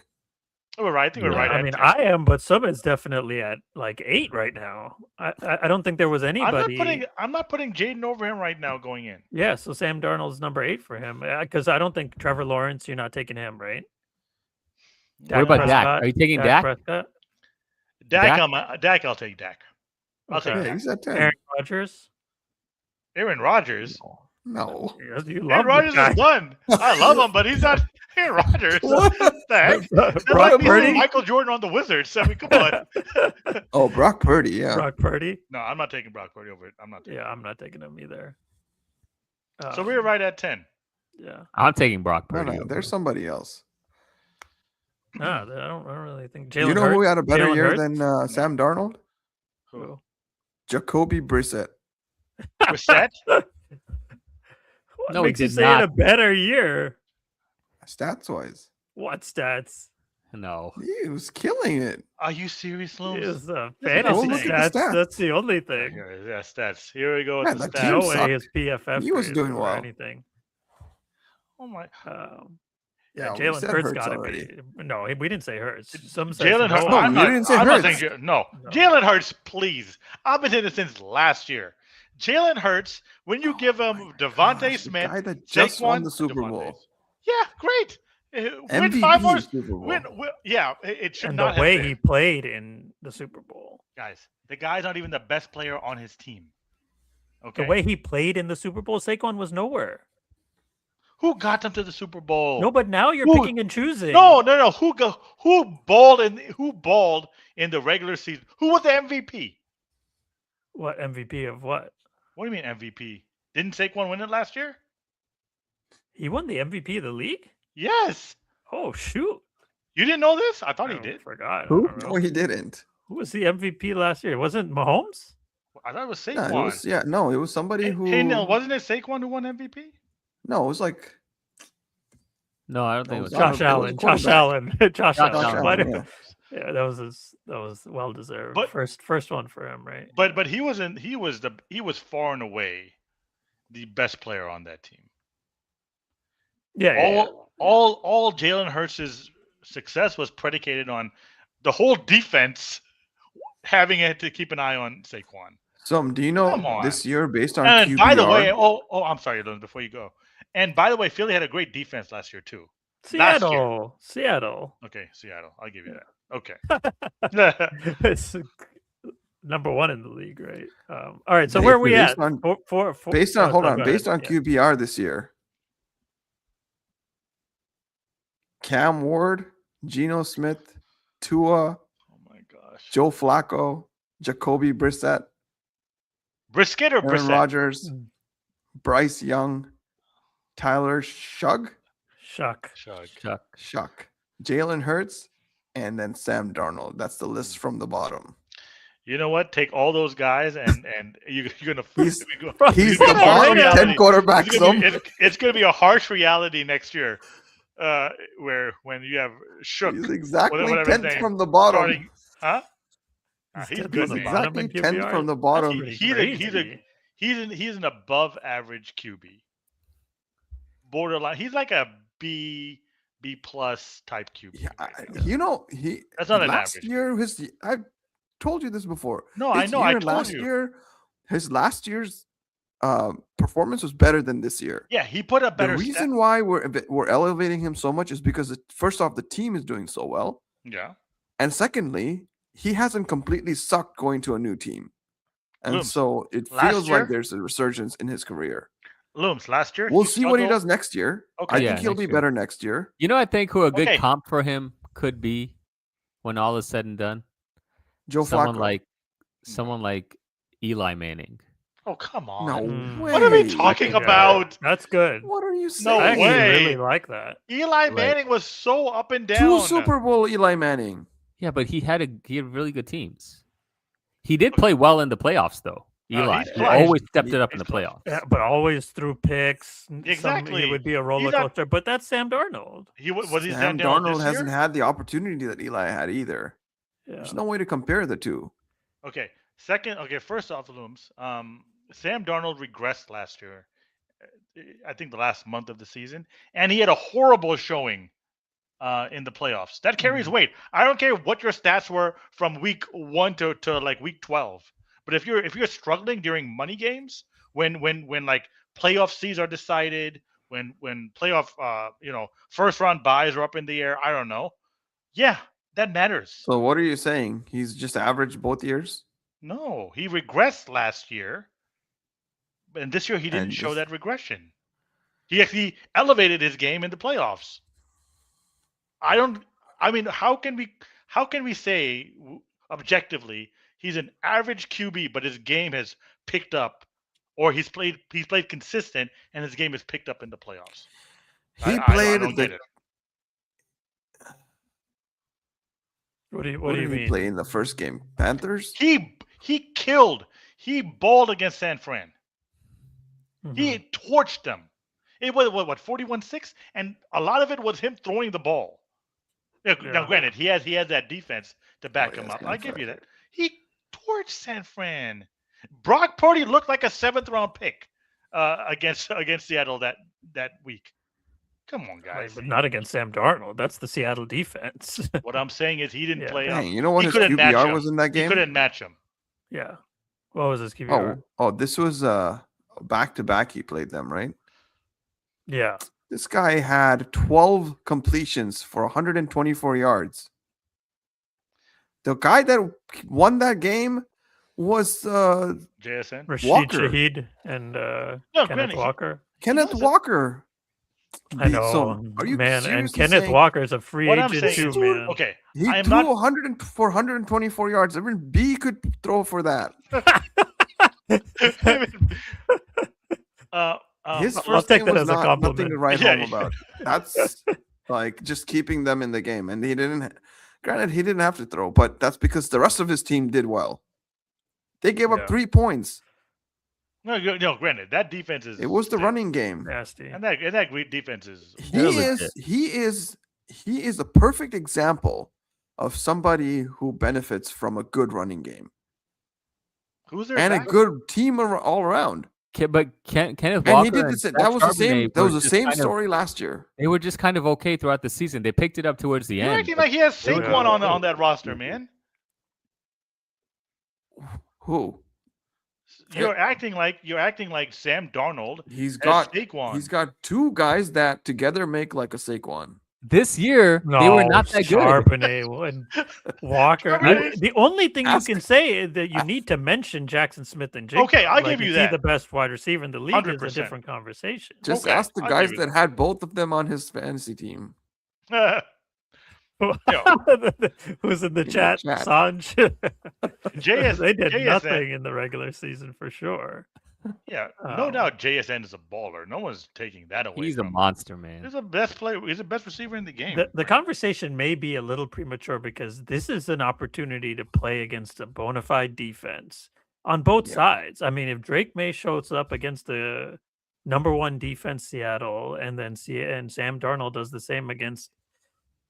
We're right. I think we're right. I at mean, 10. I am, but Summit's definitely at like 8 right now. I don't think there was anybody. I'm not putting Jayden over him right now going in. Yeah, so Sam Darnold's number 8 for him because I don't think Trevor Lawrence. You're not taking him, right? What about Dak? Prescott? Are you taking Dak? Prescott? Dak, I'll take Dak. I'll take Okay. Yeah, Dak. he's at 10. Aaron Rodgers. Aaron Rodgers. No. Yes, you Aaron love Rodgers is done. I love him, but he's not Aaron Rodgers. What? The heck? That's Brock like me saying Purdy. Michael Jordan on the Wizards. I mean, come on. Oh, Brock Purdy. Yeah. Brock Purdy. No, I'm not taking Brock Purdy over it. I'm not taking Yeah, I'm not taking him either. So we're right at 10. Yeah. I'm taking Brock No, Purdy. no, over there's him. somebody else. No, I don't really think. You know who had a better Jalen year Hurts? than Sam Darnold? Who? Jacoby Brissett. Brissett? What No, he makes you did say in a not. better year? Stats wise, What stats? No. he was killing it. Are you serious, He Looms? is Go fantasy look at the stats. stats. That's the only thing. Yeah, stats. Here we go with Yeah, the the stats. team No sucked. way his PFF. He was grade doing or well. anything. Oh my. Yeah, we Jalen said Hurts Hurts got to already. be. No, we didn't say Hurts. Some said Jalen Hurts. No, I'm you didn't say I'm not Hurts. saying no. No. Jalen Hurts, please. I've been saying it since last year. Jalen Hurts, when you give him Devontae Gosh, the Smith, guy that just won the Super Devontae. Bowl. Yeah, great. Win MVP 5 more. Super Bowl. Yeah, it should And not the way have been. he played in the Super Bowl. Guys, the guy's not even the best player on his team. Okay. The way he played in the Super Bowl, Saquon was nowhere. Who got them to the Super Bowl? No, but now you're Who- picking and choosing. No. Who balled in the regular season? Who was the MVP? What MVP of what? What do you mean MVP? Didn't Saquon win it last year? He won the MVP of the league? Yes. Oh shoot! You didn't know this? I thought he I did. Forgot. I Who? don't No, know. he didn't. Who was the MVP last year? Wasn't Mahomes? I thought it was Yeah, Saquon. no, it was somebody who. Hey, no, wasn't it Saquon who won MVP? No, it was like No, I don't think it was. No, Josh it was Allen. Josh quarterback. Allen. Josh Josh Allen. Allen, Why yeah. did- Yeah, that was well deserved. But- First one for him, right? But he was far and away the best player on that team. Yeah. All Jalen Hurts' success was predicated on the whole defense having to keep an eye on Saquon. do you Come know on. this year based on And QBR? by the way, I'm sorry, Lynn, before you go. And by the way, Philly had a great defense last year too. Last year. Seattle. Okay, Seattle. I'll give you that. Okay. It's number 1 in the league, right? All right. So Ba- where are we based at? on- For based on hold no, on, go based ahead. on QBR this year, Cam Ward, Geno Smith, Tua, Oh my gosh. Joe Flacco, Jacoby Brissett, Brisket or Aaron Brissett? Rodgers, Bryce Young, Tyler Shug, Shuck. Shuck, Jalen Hurts, and then Sam Darnold. That's the list from the bottom. You know what? Take all those guys and you're gonna. He's- it's He's gonna the be a harsh bottom 10 reality. quarterbacks. It's gonna be a harsh reality next year, where when you have Shook He's exactly whatever his 10th name, from the bottom. starting, huh? He's He's 10th good, from the man. bottom in Exactly 10th QBR. from the bottom. That's He's crazy. an above average QB. borderline. He's like a B plus type QB. Yeah, maybe. That's not an last average year I told you this before. No, I His know. I year told last you. year, his last year's performance was better than this year. Yeah, he put a better. The reason why we're elevating him so much is because first off, the team is doing so well, Yeah. and secondly, he hasn't completely sucked going to a new team, and Looms, so it last feels year- like there's a resurgence in his career. Looms last year. We'll he see what he struggled- does next year. Okay. I Yeah, think he'll next be year. better next year. You know, I think who a good Okay. comp for him could be when all is said and done. Joe Someone Flacco. like Eli Manning. Oh, come No on. way. What are we talking Yeah, about? That's good. What are you No saying? I actually way. really like that. Eli Right. Manning was so up and down. 2 Super Bowl Eli Manning. Yeah, but he had really good teams. He did play well in the playoffs, though. No, Eli he's he clutch. always stepped it up in He's the clutch. playoffs. Yeah, but always through picks. Exactly. It would be a roller He's not- coaster. But that's Sam Darnold. Was he Sam Sam Darnold Darnold this hasn't year? had the opportunity that Eli had either. Yeah. There's no way to compare the two. Okay. First off, Looms. Sam Darnold regressed last year. I think the last month of the season, and he had a horrible showing in the playoffs. That carries weight. I don't care what your stats were from week 1 to like week 12. But if you're struggling during money games, when like playoff seeds are decided, when playoff first round buys are up in the air, I don't know. Yeah, that matters. So what are you saying? He's just average both years? No, he regressed last year, and this year he didn't And show this- that regression. He actually elevated his game in the playoffs. I mean, how can we say objectively he's an average QB, but his game has picked up, or he's played consistent, and his game has picked up in the playoffs? He I played don't get it. What do What you did he mean? play in the first game? Panthers? He balled against San Fran. Mhm. He torched them. It was what 41-6, and a lot of it was him throwing the ball. Now, Yeah. granted, he has that defense to back him yeah, up. San I give you Fran. that. He torched San Fran. Brock Purdy looked like a 7th-round pick against Seattle that week. Come on, guys. But not against Sam Darnold. That's the Seattle defense. What I'm saying is he didn't Yeah. play. Dang, you know what He his couldn't match QBR him. was in that He game? couldn't match him. Yeah. What was his QBR? Oh, this was back-to-back he played them, right? Yeah. This guy had 12 completions for 124 yards. The guy that won that game was JSN. Rashid Walker. Shaheed and No, Kenneth granted, Walker. Kenneth wasn't- Walker. I know. So, are you man, and seriously Kenneth saying Walker is a free What I'm agent saying too, is, man. okay, he I am threw not 124 yards? Even B could throw for that. His I'll first take game that was as a not compliment. nothing to write Yeah. home about. That's like just keeping them in the game, and he didn't. Granted, he didn't have to throw, but that's because the rest of his team did well. They gave up Yeah. 3 points. no, granted, that defense is. It was the sick. running game. Nasty. And that great defense is. He is a perfect example of somebody who benefits from a good running game Who's their and a back? good team all around. But Kenneth And Walker he did and the same. Zach That was the Charbonnet same. That were was the just same kind of- story last year. They were just kind of okay throughout the season. They picked it up towards the You're end. acting but like he has they were Saquon good. on that roster, man. Who? You're acting like Sam Darnold He's has got. Saquon. He's got 2 guys that together make like a Saquon. This year, they were not that good. Charbonnet and Walker. Charbonnet- The only thing Ask- you can say is that you need to mention Jackson Smith and Jake. Okay, I'll give you Is that. he the best wide receiver in the league? Is a 100%. different conversation. Just Okay, ask the I'll guys give you that had both of them on his fantasy team. Who's in the chat? chat. Sanj. JS, They did JSN. nothing in the regular season for sure. Yeah, no Um, doubt JSN is a baller. No one's taking that away. He's a from him. monster, man. He's the best player. He's the best receiver in the game. The conversation may be a little premature because this is an opportunity to play against a bona fide defense on both Yeah. sides. I mean, if Drake Maye shows up against the number 1 defense Seattle, and then and Sam Darnold does the same against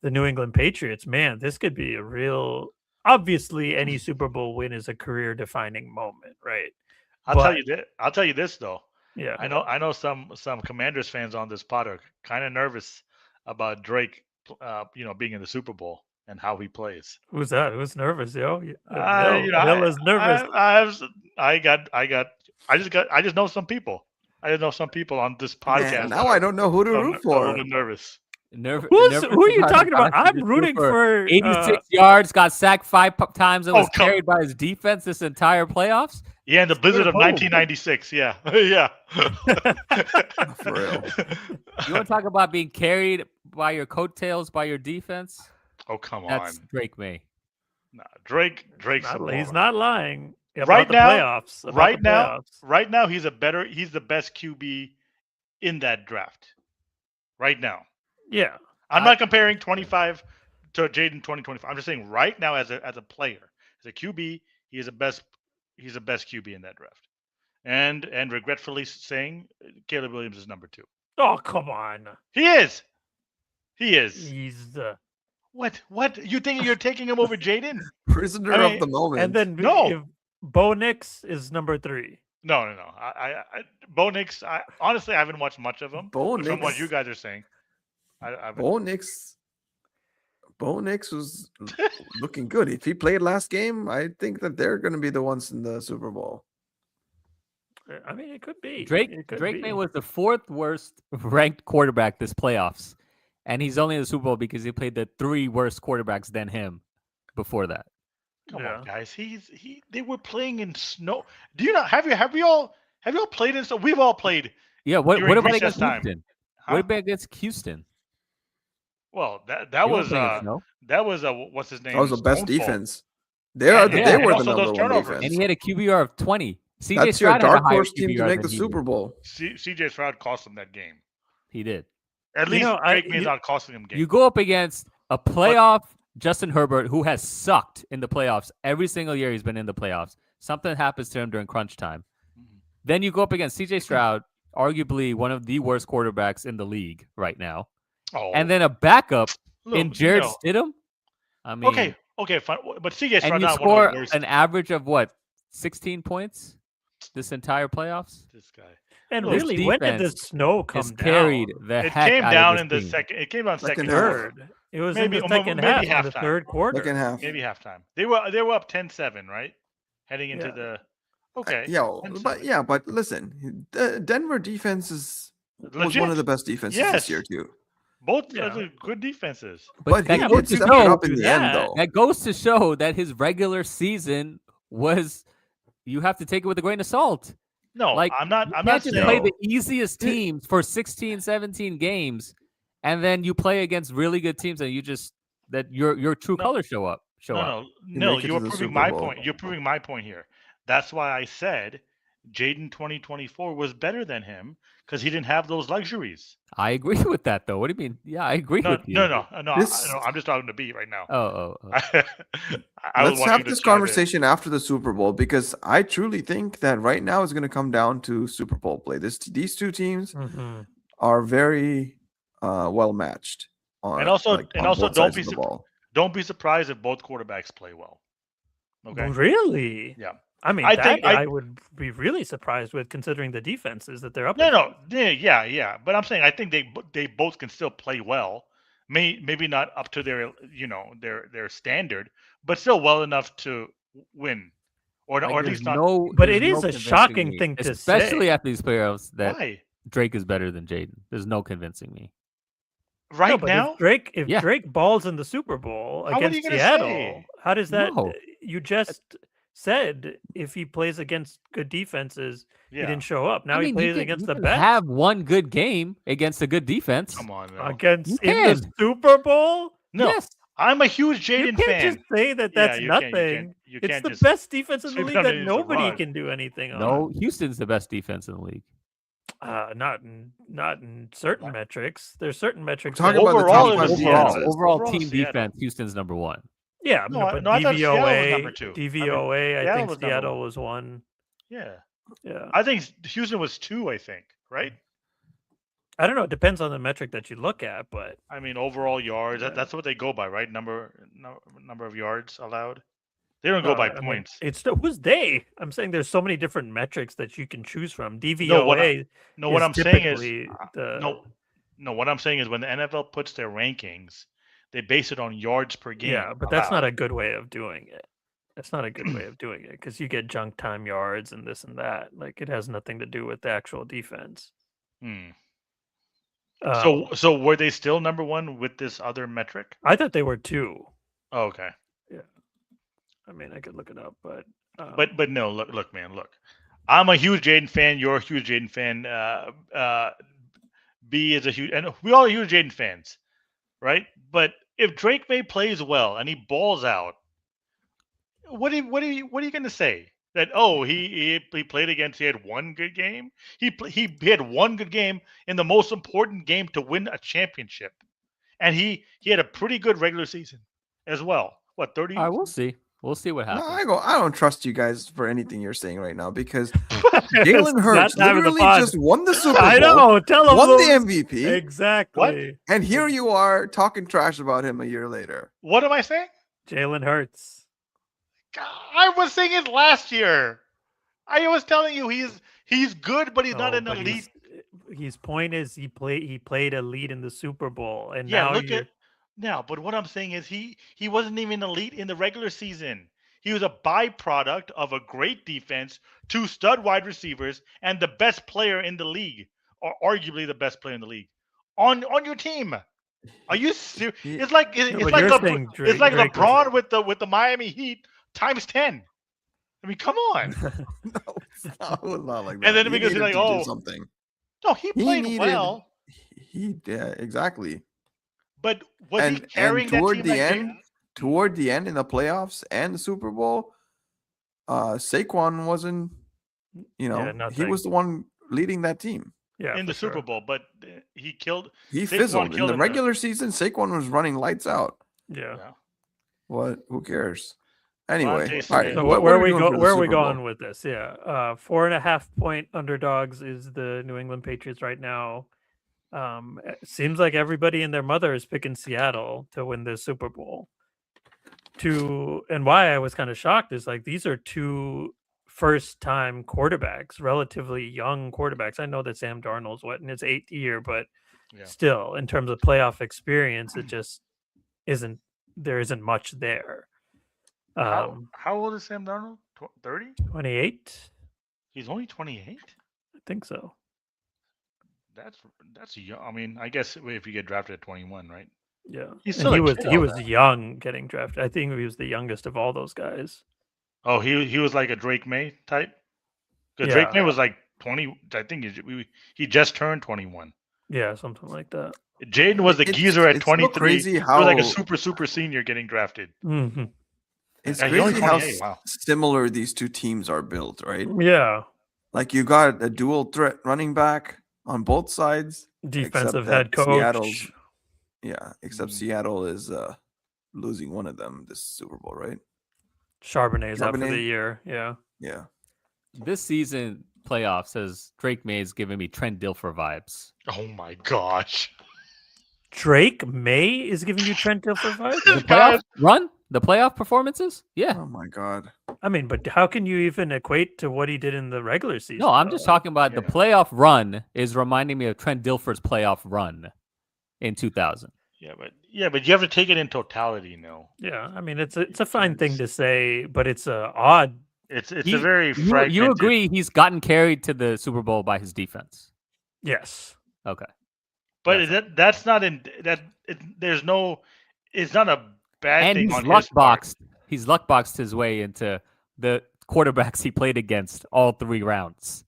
the New England Patriots, man, this could be a real. Obviously, any Super Bowl win is a career-defining moment, right? I'll tell you this though. Yeah. I know some Commanders fans on this pod are kind of nervous about Drake, being in the Super Bowl and how he plays. Who's that? Who's nervous, yo? I Bill is nervous. I just know some people. I just know some people on this podcast. Man, now I don't know who to root a for. little nervous. Nervous Who are you talking about? Johnson I'm just rooting threw for 86 yards, got sacked 5 times, and Oh, was come- carried by his defense this entire playoffs. Yeah, in the blizzard of Oh. 1996. Yeah, yeah. For real. You want to talk about being carried by your coattails by your defense? Oh, come That's on. Drake Maye. Nah, Drake's He's not lying. About Right the now- playoffs. About right the now. playoffs. Right now, he's the best QB in that draft. Right now, Yeah. I'm not comparing 25 to Jayden 2025. I'm just saying right now as a player, as a QB, he's the best QB in that draft. And regretfully saying, Caleb Williams is number 2. Oh, come on. He is. He's the. What? You think you're taking him over Jayden? Prisoner I mean, of the moment. And then No. if Bo Nix is number 3. No. Bo Nix. Honestly, I haven't watched much of him. Bo but from what Nix- you guys are saying, I've Bo Nix was looking good. If he played last game, I think that they're going to be the ones in the Super Bowl. I mean, it could be. Drake It could Drake be. Maye was the 4th worst ranked quarterback this playoffs, and he's only in the Super Bowl because he played the 3 worst quarterbacks than him before that. Come Yeah. on, guys. They were playing in snow. Do you not have you all played in snow? We've all played. Yeah, what During about recess against time. Houston? Huh? What about against Houston? Well, that They weren't was playing in snow. what's his name? That was the best Stone's fault. defense. They Yeah, are. yeah, They and were the also those number one turnovers. defense. And he had a QBR of 20. CJ That's your Stroud had a dark higher horse team to QBR make the than he Super did. Bowl. CJ Stroud cost him that game. He did. At You least know, Drake Maye's not costing him games. You go up against a playoff Justin Herbert who has sucked in the playoffs every single year he's been in the playoffs. Something happens to him during crunch time. Then you go up against CJ Stroud, arguably one of the worst quarterbacks in the league right now. Oh, And then a backup look, in Jared you know, Stidham. I mean, okay, fine. But CJ Stroud and you not one score of the worst. an average of what, 16 points this entire playoffs? This guy. And Look, really, when did the defense snow come Has down? carried the It heck came out down of in this the team. second. It came down Second second half. half. Third. It was Maybe- in the maybe second half, in the halftime. third quarter. Second half. Maybe halftime. They were up 10-7, right? Heading into Yeah. the okay. Yeah, 10-7. but listen, the Denver defense was Legit. one of the best defenses Yes. this year too. Both Yeah. are good defenses. But he that did goes to step it show up in the that. end, though. that goes to show that his regular season was. You have to take it with a grain of salt. No, Like, I'm not. You I'm can't not just saying. play the easiest teams for 16, 17 games, and then you play against really good teams, and your true No. colors show up. No. make it You're to the proving Super my Bowl. point. You're proving my point here. That's why I said Jayden 2024 was better than him because he didn't have those luxuries. I agree with that, though. What do you mean? Yeah, I agree No, with you. no. This- I'm just talking to B right now. Oh. I was Let's wanting have you to this chime in. conversation after the Super Bowl because I truly think that right now is going to come down to Super Bowl play. These two teams Mhm. are very well matched. On, And also- on and also both don't sides be of the surp- ball. Don't be surprised if both quarterbacks play well. Okay. Really? Yeah. I mean, I that think- I would be really surprised with, considering the defenses that they're up. No. against. Yeah. But I'm saying I think they both can still play well. Maybe not up to their their standard, but still well enough to win, or Like, at there's least not. no. But there's it is no a convincing shocking me, thing to especially say. after these playoffs, that Why Drake is better than Jayden. There's no convincing me. right No, but now? if Yeah. Drake balls in the Super Bowl How are you against gonna Seattle, say? how does that? No. You just said if he plays against good defenses, he Yeah. didn't show up. Now I mean, he plays you against can the best. have one good game against a good defense. Come on, now. Against You in the can. Super Bowl. No, Yes. I'm a huge You Jayden can't fan. just say that Yeah, that's you can't- nothing. you It's can't the just best defense in the sweep it league under that the nobody rug. can do anything on. No, Houston's the best defense in the league. Not in certain metrics. There's certain metrics. Talking that- about the Overall, top it five was Overall, defenses. overall Overall, team Seattle. defense, Houston's number one. Yeah, No, but I thought Seattle was DVOA, number two. DVOA, I Seattle think was number Seattle one. was one. Yeah, Yeah, I think Houston was 2. I think right. I don't know. It depends on the metric that you look at, but I mean, overall yards. Yeah. That's what they go by, right? Number of yards allowed. They don't go by I mean, points. it's who's they? I'm saying there's so many different metrics that you can choose from. No, DVOA what is I'm saying is typically the no. What I'm saying is when the NFL puts their rankings, they base it on yards per game. yeah, but that's not a good way of doing it. That's not a good way of doing it because you get junk time yards and this and that. Like it has nothing to do with the actual defense. So were they still number one with this other metric? I thought they were 2. Oh, okay. Yeah. I mean, I could look it up, but But no, look, man, look. I'm a huge Jayden fan. You're a huge Jayden fan. B is a huge, and we all are huge Jayden fans, right? But if Drake Maye plays well and he balls out, what are you going to say? That he played against, he had one good game. He had one good game in the most important game to win a championship, and he had a pretty good regular season as well. What 30? All right, we'll see. We'll see what happens. I don't trust you guys for anything you're saying right now because Jalen Hurts that time of the literally pod. just won the Super Bowl. I know. Tell him won those- the MVP. Exactly. And here you are talking trash about him a year later. What am I saying? Jalen Hurts. I was saying it last year. I was telling you he's good, but he's not an but elite. His point is he played elite in the Super Bowl, and Yeah, now look at now. But what I'm saying is he wasn't even elite in the regular season. He was a byproduct of a great defense, 2 stud wide receivers, and the best player in the league, or arguably the best player in the league, on your team. Are you serious? It's like but like you're saying Drake LeBron with the Miami Heat times 10. I mean, come on. No, it's not like that. And then He because needed you're like, to do oh, something. no, he played well. Yeah, exactly. But was he carrying and toward that the team end, toward the end in the playoffs and the Super Bowl, Saquon wasn't. He nothing. was the one leading that team. Yeah, in the Super Bowl, but he killed. He Saquon fizzled in the him regular season. Saquon was running lights out. Yeah. What? Who cares? Anyway, Jason, all right. So what where are are we doing for the Where are we Super Bowl? going with this? Yeah, 4.5 point underdogs is the New England Patriots right now. It seems like everybody and their mother is picking Seattle to win the Super Bowl. And why I was kind of shocked is like these are 2 first-time quarterbacks, relatively young quarterbacks. I know that Sam Darnold's in his 8th year, but still, in terms of playoff experience, it just isn't. There isn't much there. How old is Sam Darnold? 30? 28. He's only 28. I think so. That's young. I mean, I guess if you get drafted at 21, right? Yeah, He's and still he a was kid he all was that. young getting drafted. I think he was the youngest of all those guys. Oh, he was like a Drake Maye type. Because Yeah. Drake Maye was like 20. I think he just turned 21. Yeah, something like that. Jaden was the geezer at it's so 23. crazy He how was like a super senior getting drafted. Mm-hmm. It's And he's only crazy how 28, wow. similar these 2 teams are built, right? Yeah, Like you got a dual threat running back on both sides. defensive except head that coach. Seattle's- except Mm. Seattle is losing one of them this Super Bowl, right? Charbonnet's out for Charbonnet? the year. Yeah. Yeah. This season playoff says Drake Maye is giving me Trent Dilfer vibes. Oh my gosh. Drake Maye is giving you Trent Dilfer vibes? The playoff run, the playoff performances. Yeah. Oh my God. I mean, but how can you even equate to what he did in the regular season? No, I'm just though? talking about the playoff run is reminding me of Trent Dilfer's playoff run in 2000. Yeah, but you have to take it in totality, Yeah, I mean, it's a fine thing to say, but it's odd. It's a very fragmented. You agree he's gotten carried to the Super Bowl by his defense. Yes. Okay. But that's not in that. There's no. It's not a bad And thing he's on luck his part. boxed. He's luck boxed his way into the quarterbacks he played against all 3 rounds.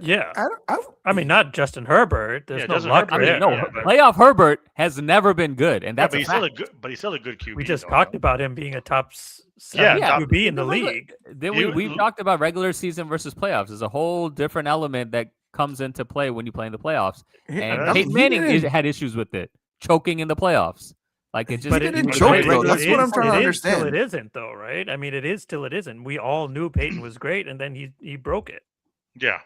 Yeah. I I mean, not Justin Herbert. There's Yeah, no Justin luck Herbert, there. No, yeah, but- playoff Herbert has never been good, and Yeah, that's but a he's still a fact. good. But he's still a good QB. We just though, talked no? about him being a top Yeah, 7 top- QB in the the regular- league. Then You- we've talked about regular season versus playoffs. There's a whole different element that comes into play when you play in the playoffs. And I Peyton mean, Manning had issues with it, choking in the playoffs. Like it just But didn't but choke, it though. is- That's what I'm trying to it is till understand. it isn't, though, right? I mean, it is till it isn't. We all knew Peyton was great, and then he broke it. Yeah,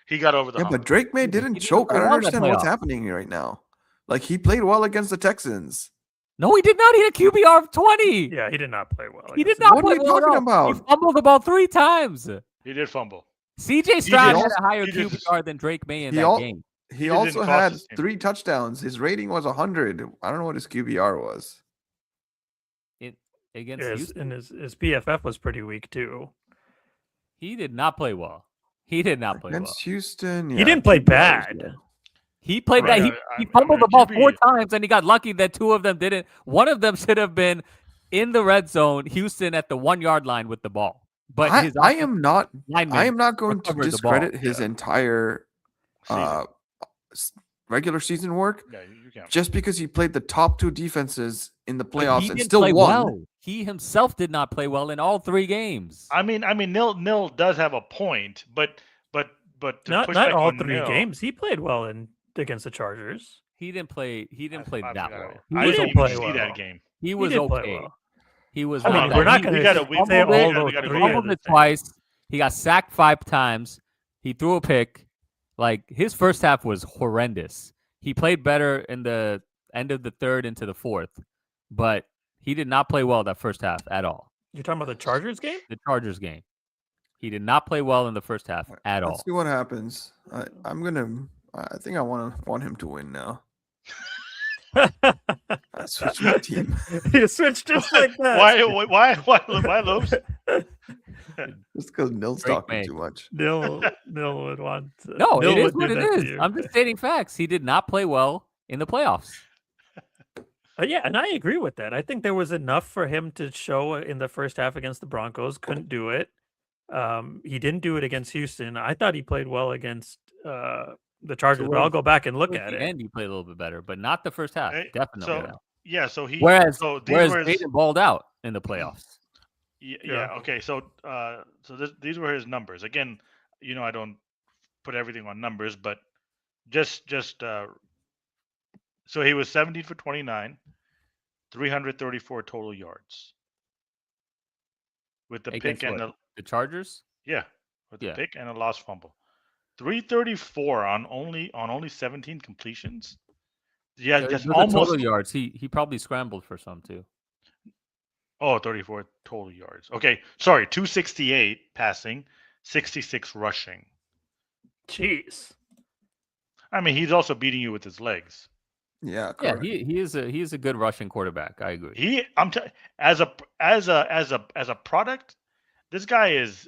he got over the Yeah, hump. but Drake Maye didn't didn't choke. I don't belong in the understand what's playoffs. happening right now. Like he played well against the Texans. No, he did not. He had a QBR of 20. Yeah, he did not play well. He did against not What play are you well at talking all. He about? fumbled about 3 times. He did fumble. CJ Stroud did had a higher he did- QBR than Drake May in He that al- game. He didn't also cost had his team. 3 touchdowns. His rating was 100. I don't know what his QBR was. Against Yes, Houston, and his PFF was pretty weak too. he did not play well. He did not play well. Against Houston, He didn't play QBR was bad. good. He played Right, that. He I fumbled mean, the ball QB 4 times, and he got lucky that 2 of them didn't. One of them should have been in the red zone. Houston at the 1 yard line with the ball. But I, his I am not. lineman I am not going to recovered the ball. discredit his entire Season. regular season work Yeah, you can. just because he played the top 2 defenses in the But playoffs he and didn't still play won. well. He himself did not play well in all 3 games. I mean, Nil does have a point, but to Not push not back all on 3 Nil, games. He played well against the Chargers. He didn't play. He didn't play I that forgot well. it. He I was didn't didn't even play see well. that game. He He was did play okay. well. He was. I Hold not mean, on, we're bad. not He- going we to gotta- say we- all fumbled those it. 3 fumbled are the it same. twice. He got sacked 5 times. He threw a pick. Like his first half was horrendous. He played better in the end of the 3rd into the 4th, but he did not play well that first half at all. You're talking about the Chargers game? The Chargers game, he did not play well in the first half at all. Let's see what happens. I think I want him to win now. I switched my team. You switched just like that. Why Lopes? Just because Nil's Drake talking Maye. too much. Nil would want. No, Nil it is would what do it that to is. you. I'm just stating facts. He did not play well in the playoffs. Yeah, and I agree with that. I think there was enough for him to show in the first half against the Broncos. Couldn't do it. He didn't do it against Houston. I thought he played well against the Chargers, but I'll go back and look at it. And he played a little bit better, but not the first half. Definitely. So not. yeah, so he. Whereas these were his- Jayden balled out in the playoffs. Yeah. Okay. So these were his numbers. Again, I don't put everything on numbers, but just so he was 17 for 29, 334 total yards with the Against pick and what? the The Chargers? with the Yeah. pick and a lost fumble. 334 on only 17 completions. Yeah, Those that's are almost total yards. He probably scrambled for some too. 34 total yards. Okay, sorry, 268 passing, 66 rushing. Jeez. I mean, he's also beating you with his legs. Yeah, Yeah, correct. he is a good rushing quarterback. I agree. As a product, this guy is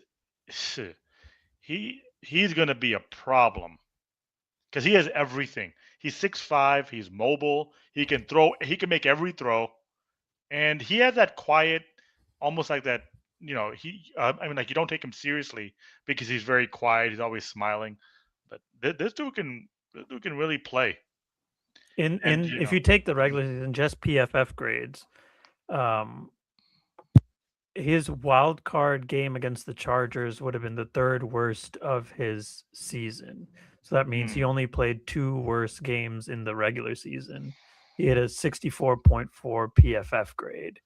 he's going to be a problem because he has everything. He's 6'5", he's mobile, he can throw, he can make every throw, and he has that quiet, almost like that. Like you don't take him seriously because he's very quiet. He's always smiling, but this dude can really play. If you take the regular season, just PFF grades, his wild card game against the Chargers would have been the 3rd worst of his season. So that means he only played 2 worse games in the regular season. He had a 64.4 PFF grade.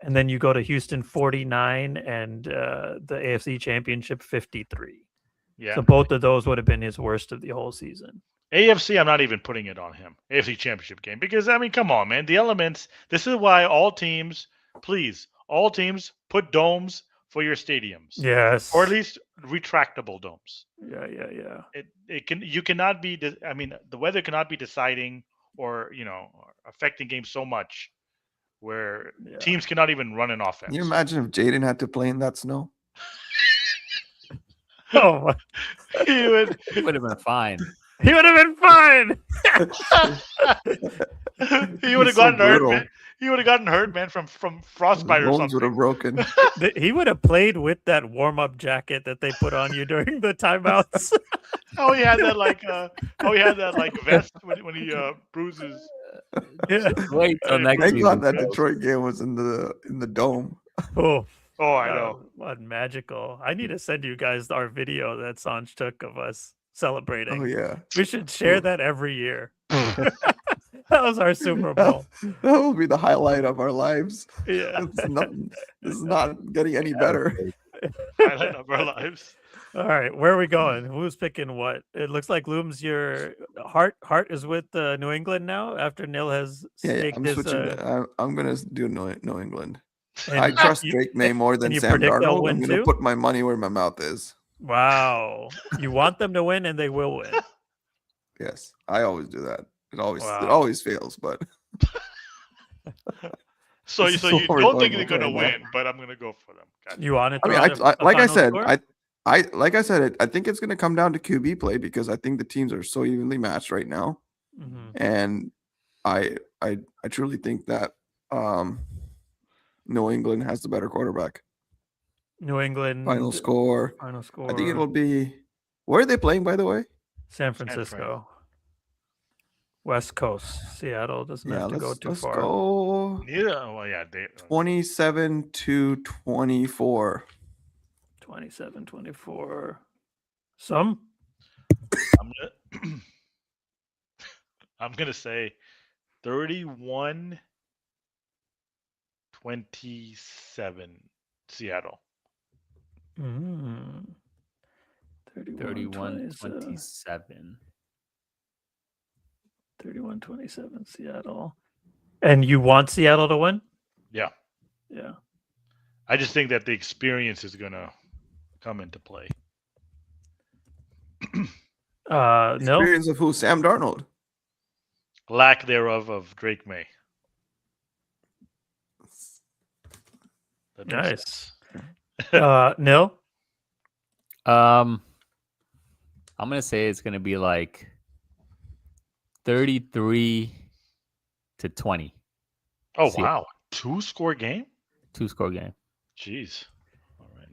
And then you go to Houston 49 and the AFC Championship 53. Yeah. So both of those would have been his worst of the whole season. AFC, I'm not even putting it on him. AFC Championship game. Because, I mean, come on, man. The elements, this is why all teams put domes for your stadiums. Yes. Or at least retractable domes. Yeah. You cannot be, the weather cannot be deciding or, affecting games so much where teams cannot even run an offense. Can you imagine if Jayden had to play in that snow? Oh, He would Would have been fine. he would have been fine. he would have so gotten hurt, brutal. man. He would have gotten hurt, man, from frostbite or Bones would something. have broken. He would have played with that warm-up jacket that they put on you during the timeouts. He had that vest when he bruises. Yeah. Wait till next Thank season. God that Detroit game was in the dome. Oh, Oh, I know. what magical. I need to send you guys our video that Sanj took of us celebrating. Oh yeah, We should share that every year. That was our Super Bowl. that will be the highlight of our lives. Yeah. This is not getting any better. Highlight of our lives. All right, where are we going? Who's picking what? It looks like Looms, your heart is with New England now after Nil has Yeah, staked I'm his. switching. I'm gonna do New England. And I trust you- Drake Maye more than and you Sam predict they'll Darnold. win I'm gonna too? put my money where my mouth is. Wow, you want them to win, and they will win. Yes, I always do that. It Wow. always fails, but So This is you what we're don't think going they're with gonna right now. win, but I'm gonna go for them. Gotcha. You want to? I mean, like I said, like I said, I think it's gonna come down to QB play because I think the teams are so evenly matched right now, and I truly think that New England has the better quarterback. New England Final score. Final score. I think it'll be. Where are they playing, by the way? San Francisco. West Coast. Seattle doesn't have to go too let's far. go. Yeah, well, yeah, 27-24. 27-24. Some? I'm gonna say 31-27 Seattle. 31-27. 31-27 Seattle. And you want Seattle to win? Yeah. Yeah. I just think that the experience is gonna come into play. No. Experience of who? Sam Darnold. Lack thereof of Drake Maye. That makes Nice. sense. Nil? I'm gonna say it's gonna be like 33-20. Oh See- wow, 2-score game. 2-score game. Jeez. All right.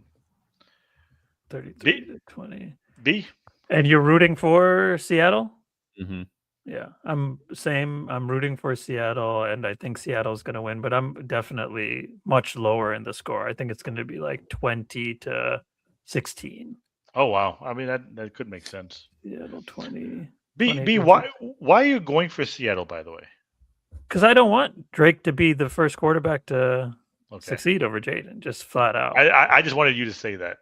33-20. B. And you're rooting for Seattle? Mm-hmm. Yeah, I'm rooting for Seattle, and I think Seattle's going to win, but I'm definitely much lower in the score. I think it's going to be like 20-16. Oh wow. I mean that could make sense. Seattle 20. B. Why are you going for Seattle, by the way? Because I don't want Drake to be the first quarterback to Okay. succeed over Jayden, just flat out. I just wanted you to say that.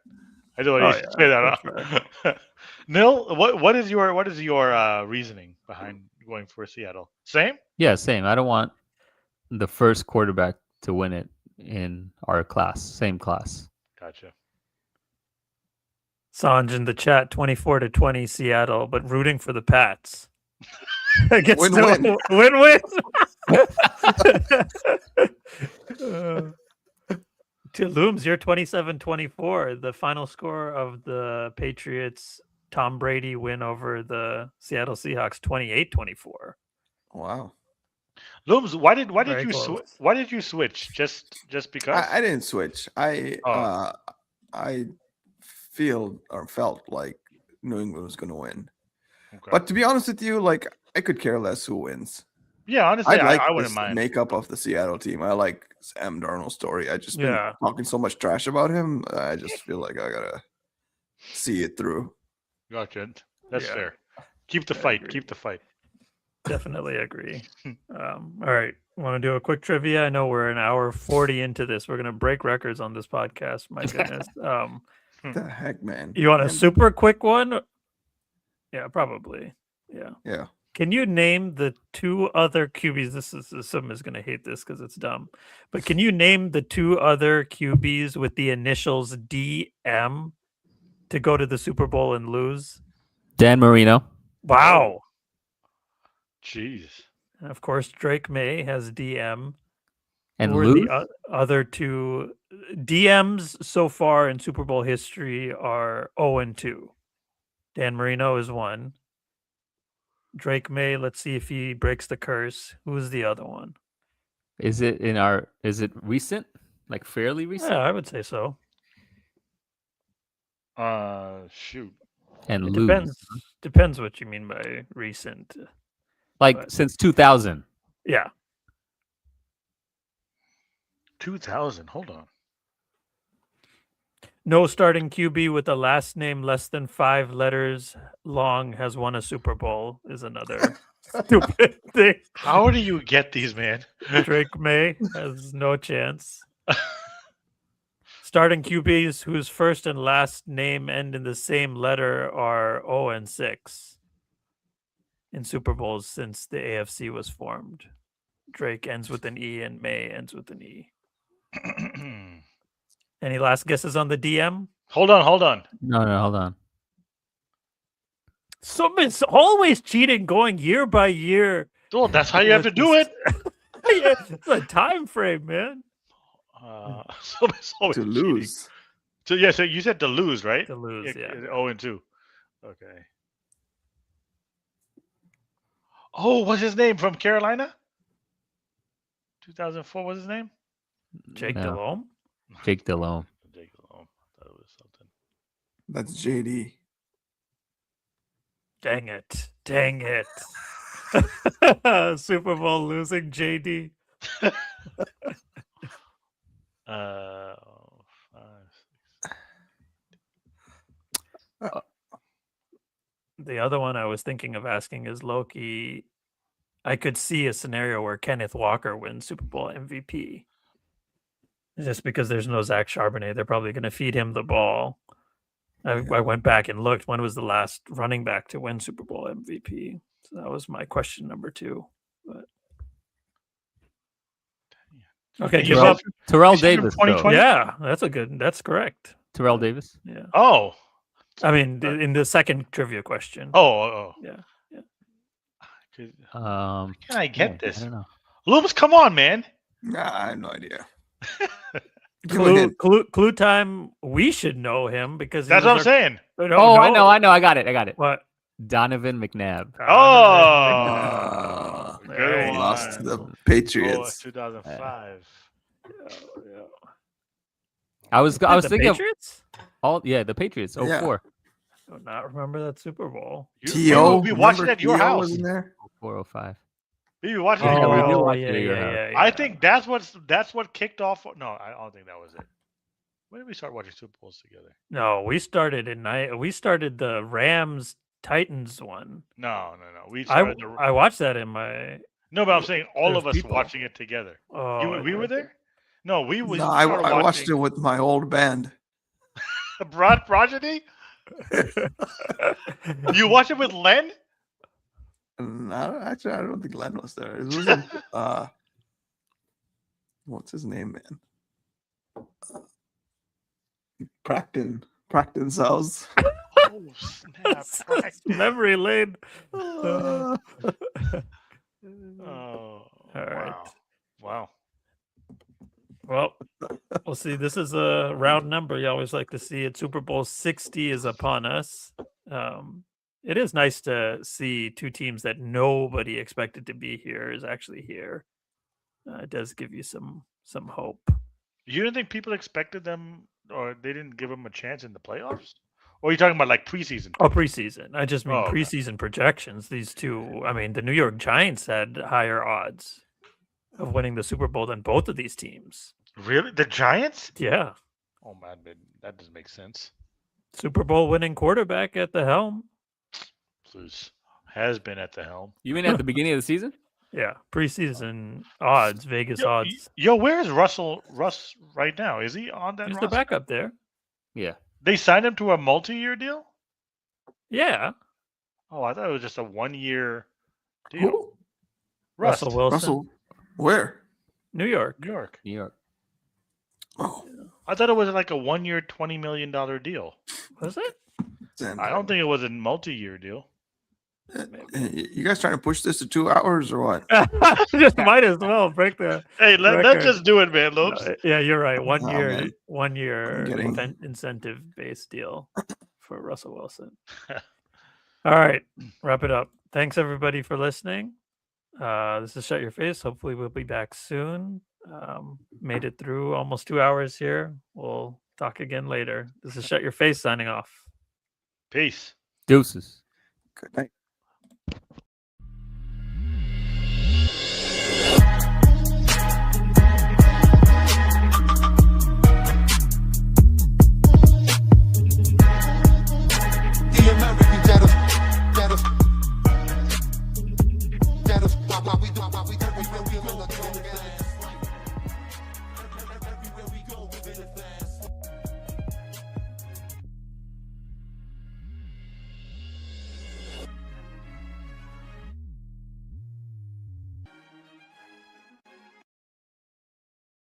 I just wanted you to say that. that's Nil, what is your reasoning behind going for Seattle? Same? Yeah, same. I don't want the first quarterback to win it in our class, same class. Gotcha. Sanj in the chat, 24-20 Seattle, but rooting for the Pats. I guess Win-win. Win-win. To Looms, you're 27-24. The final score of the Patriots Tom Brady win over the Seattle Seahawks 28-24. Wow. Looms, why did Very you close. why did you switch? Just because? I didn't switch. I feel or felt like New England was going to win. Okay. But to be honest with you, like I could care less who wins. Yeah, honestly, I like I wouldn't this mind. makeup of the Seattle team. I like Sam Darnold's story. I just been Yeah. talking so much trash about him. I just feel like I gotta see it through. Gotcha. That's Yeah. fair. Keep the I fight. agree. Keep the fight. Definitely agree. All right. Want to do a quick trivia? I know we're an hour 40 into this. We're going to break records on this podcast. My goodness. The heck, man. You want a And- super quick one? Yeah, probably. Yeah. Yeah. Can you name the two other QBs? Someone is going to hate this because it's dumb. But can you name the two other QBs with the initials DM to go to the Super Bowl and lose? Dan Marino. Wow. Jeez. And of course, Drake Maye has DM. And Who are lose? the other two DMs so far in Super Bowl history are 0-2. Dan Marino is one. Drake Maye, let's see if he breaks the curse. Who's the other one? Is it recent? Like fairly recent? Yeah, I would say so. Shoot. And It lose. depends what you mean by recent. Like but- since 2000. Yeah. 2000. Hold on. No starting QB with a last name less than 5 letters long has won a Super Bowl is another stupid thing. How do you get these, man? Drake Maye has no chance. Starting QBs whose first and last name end in the same letter are 0-6 in Super Bowls since the AFC was formed. Drake ends with an E and May ends with an E. Any last guesses on the DM? Hold on. No, hold on. So it's always cheating, going year by year. Well, that's how you have to do it. Yeah, it's a time frame, man. So it's always To cheating. lose. So so you said to lose, right? To lose, yeah. 0-2. Okay. Oh, what's his name from Carolina? 2004. What's his name? Jake No. Delhomme? Jake Delhomme. Jake Delhomme. I thought it was something. That's JD. Dang it. Super Bowl losing JD. 5, 6. The other one I was thinking of asking is Loki. I could see a scenario where Kenneth Walker wins Super Bowl MVP. Just because there's no Zach Charbonnet, they're probably going to feed him the ball. I went back and looked. When was the last running back to win Super Bowl MVP? So that was my question number 2. But okay, give up. Terrell Is he from Davis. 2020? though. Yeah, that's correct. Terrell Davis. Yeah. Oh. I mean, in the second trivia question. Oh. Yeah. Um, Can I get this? I don't know. Loomis, come on, man. Nah, I have no idea. Give a hint. Clue time. We should know him because That's what I'm saying. Oh, I know. I got it. What? Donovan McNabb. Oh, Good good one. one. Lost to the Oh, Patriots. 2005. Yeah. I was The thinking Patriots? the Patriots. Yeah. 04. I do not remember that Super Bowl. T.O. We watched it Remember at your T.O. house. was in there? 405. We watched it at Yeah, your we house. did watch it at your house. yeah. I think that's what kicked off. No, I don't think that was it. When did we start watching Super Bowls together? No, we started the Rams Titans one. No. We started I watched that in my. No, but I'm saying all there's of us people. watching it together. Oh, We were there? No, we No, I watched it with my old band. Progeny? You watched it with Len? I don't think Len was there. It was what's his name, man? Practon Cells. Oh, snap. Memory lane. Oh, All right. Wow. Well, we'll see. This is a round number. You always like to see it. Super Bowl 60 is upon us. It is nice to see two teams that nobody expected to be here is actually here. It does give you some hope. You didn't think people expected them, or they didn't give them a chance in the playoffs? Or are you talking about like preseason? Oh, preseason. I just mean Oh, okay. preseason projections. These two, I mean, the New York Giants had higher odds of winning the Super Bowl than both of these teams. Really? The Giants? Yeah. Oh, man, that doesn't make sense. Super Bowl winning quarterback at the helm. Blues has been at the helm. You mean at the beginning of the season? Yeah. Preseason odds, Vegas odds. Yo, where is Russ right now? Is he on that He's roster? the backup there. Yeah. They signed him to a multi-year deal? Yeah. Oh, I thought it was just a one-year deal. Who? Russell Wilson. Russell. Where? New York. New York. New York. Oh, I thought it was like a one-year, $20 million deal. Was it? I don't think it was a multi-year deal. You guys trying to push this to 2 hours or what? Just might as well break the. Hey, record. let's just do it, man, Lopes. Yeah, you're right. One Oh, year man. incentive-based deal for Russell Wilson. All right, wrap it up. Thanks everybody for listening. This is Shut Your Face. Hopefully we'll be back soon. Made it through almost 2 hours here. We'll talk again later. This is Shut Your Face signing off. Peace. Deuces. Good night.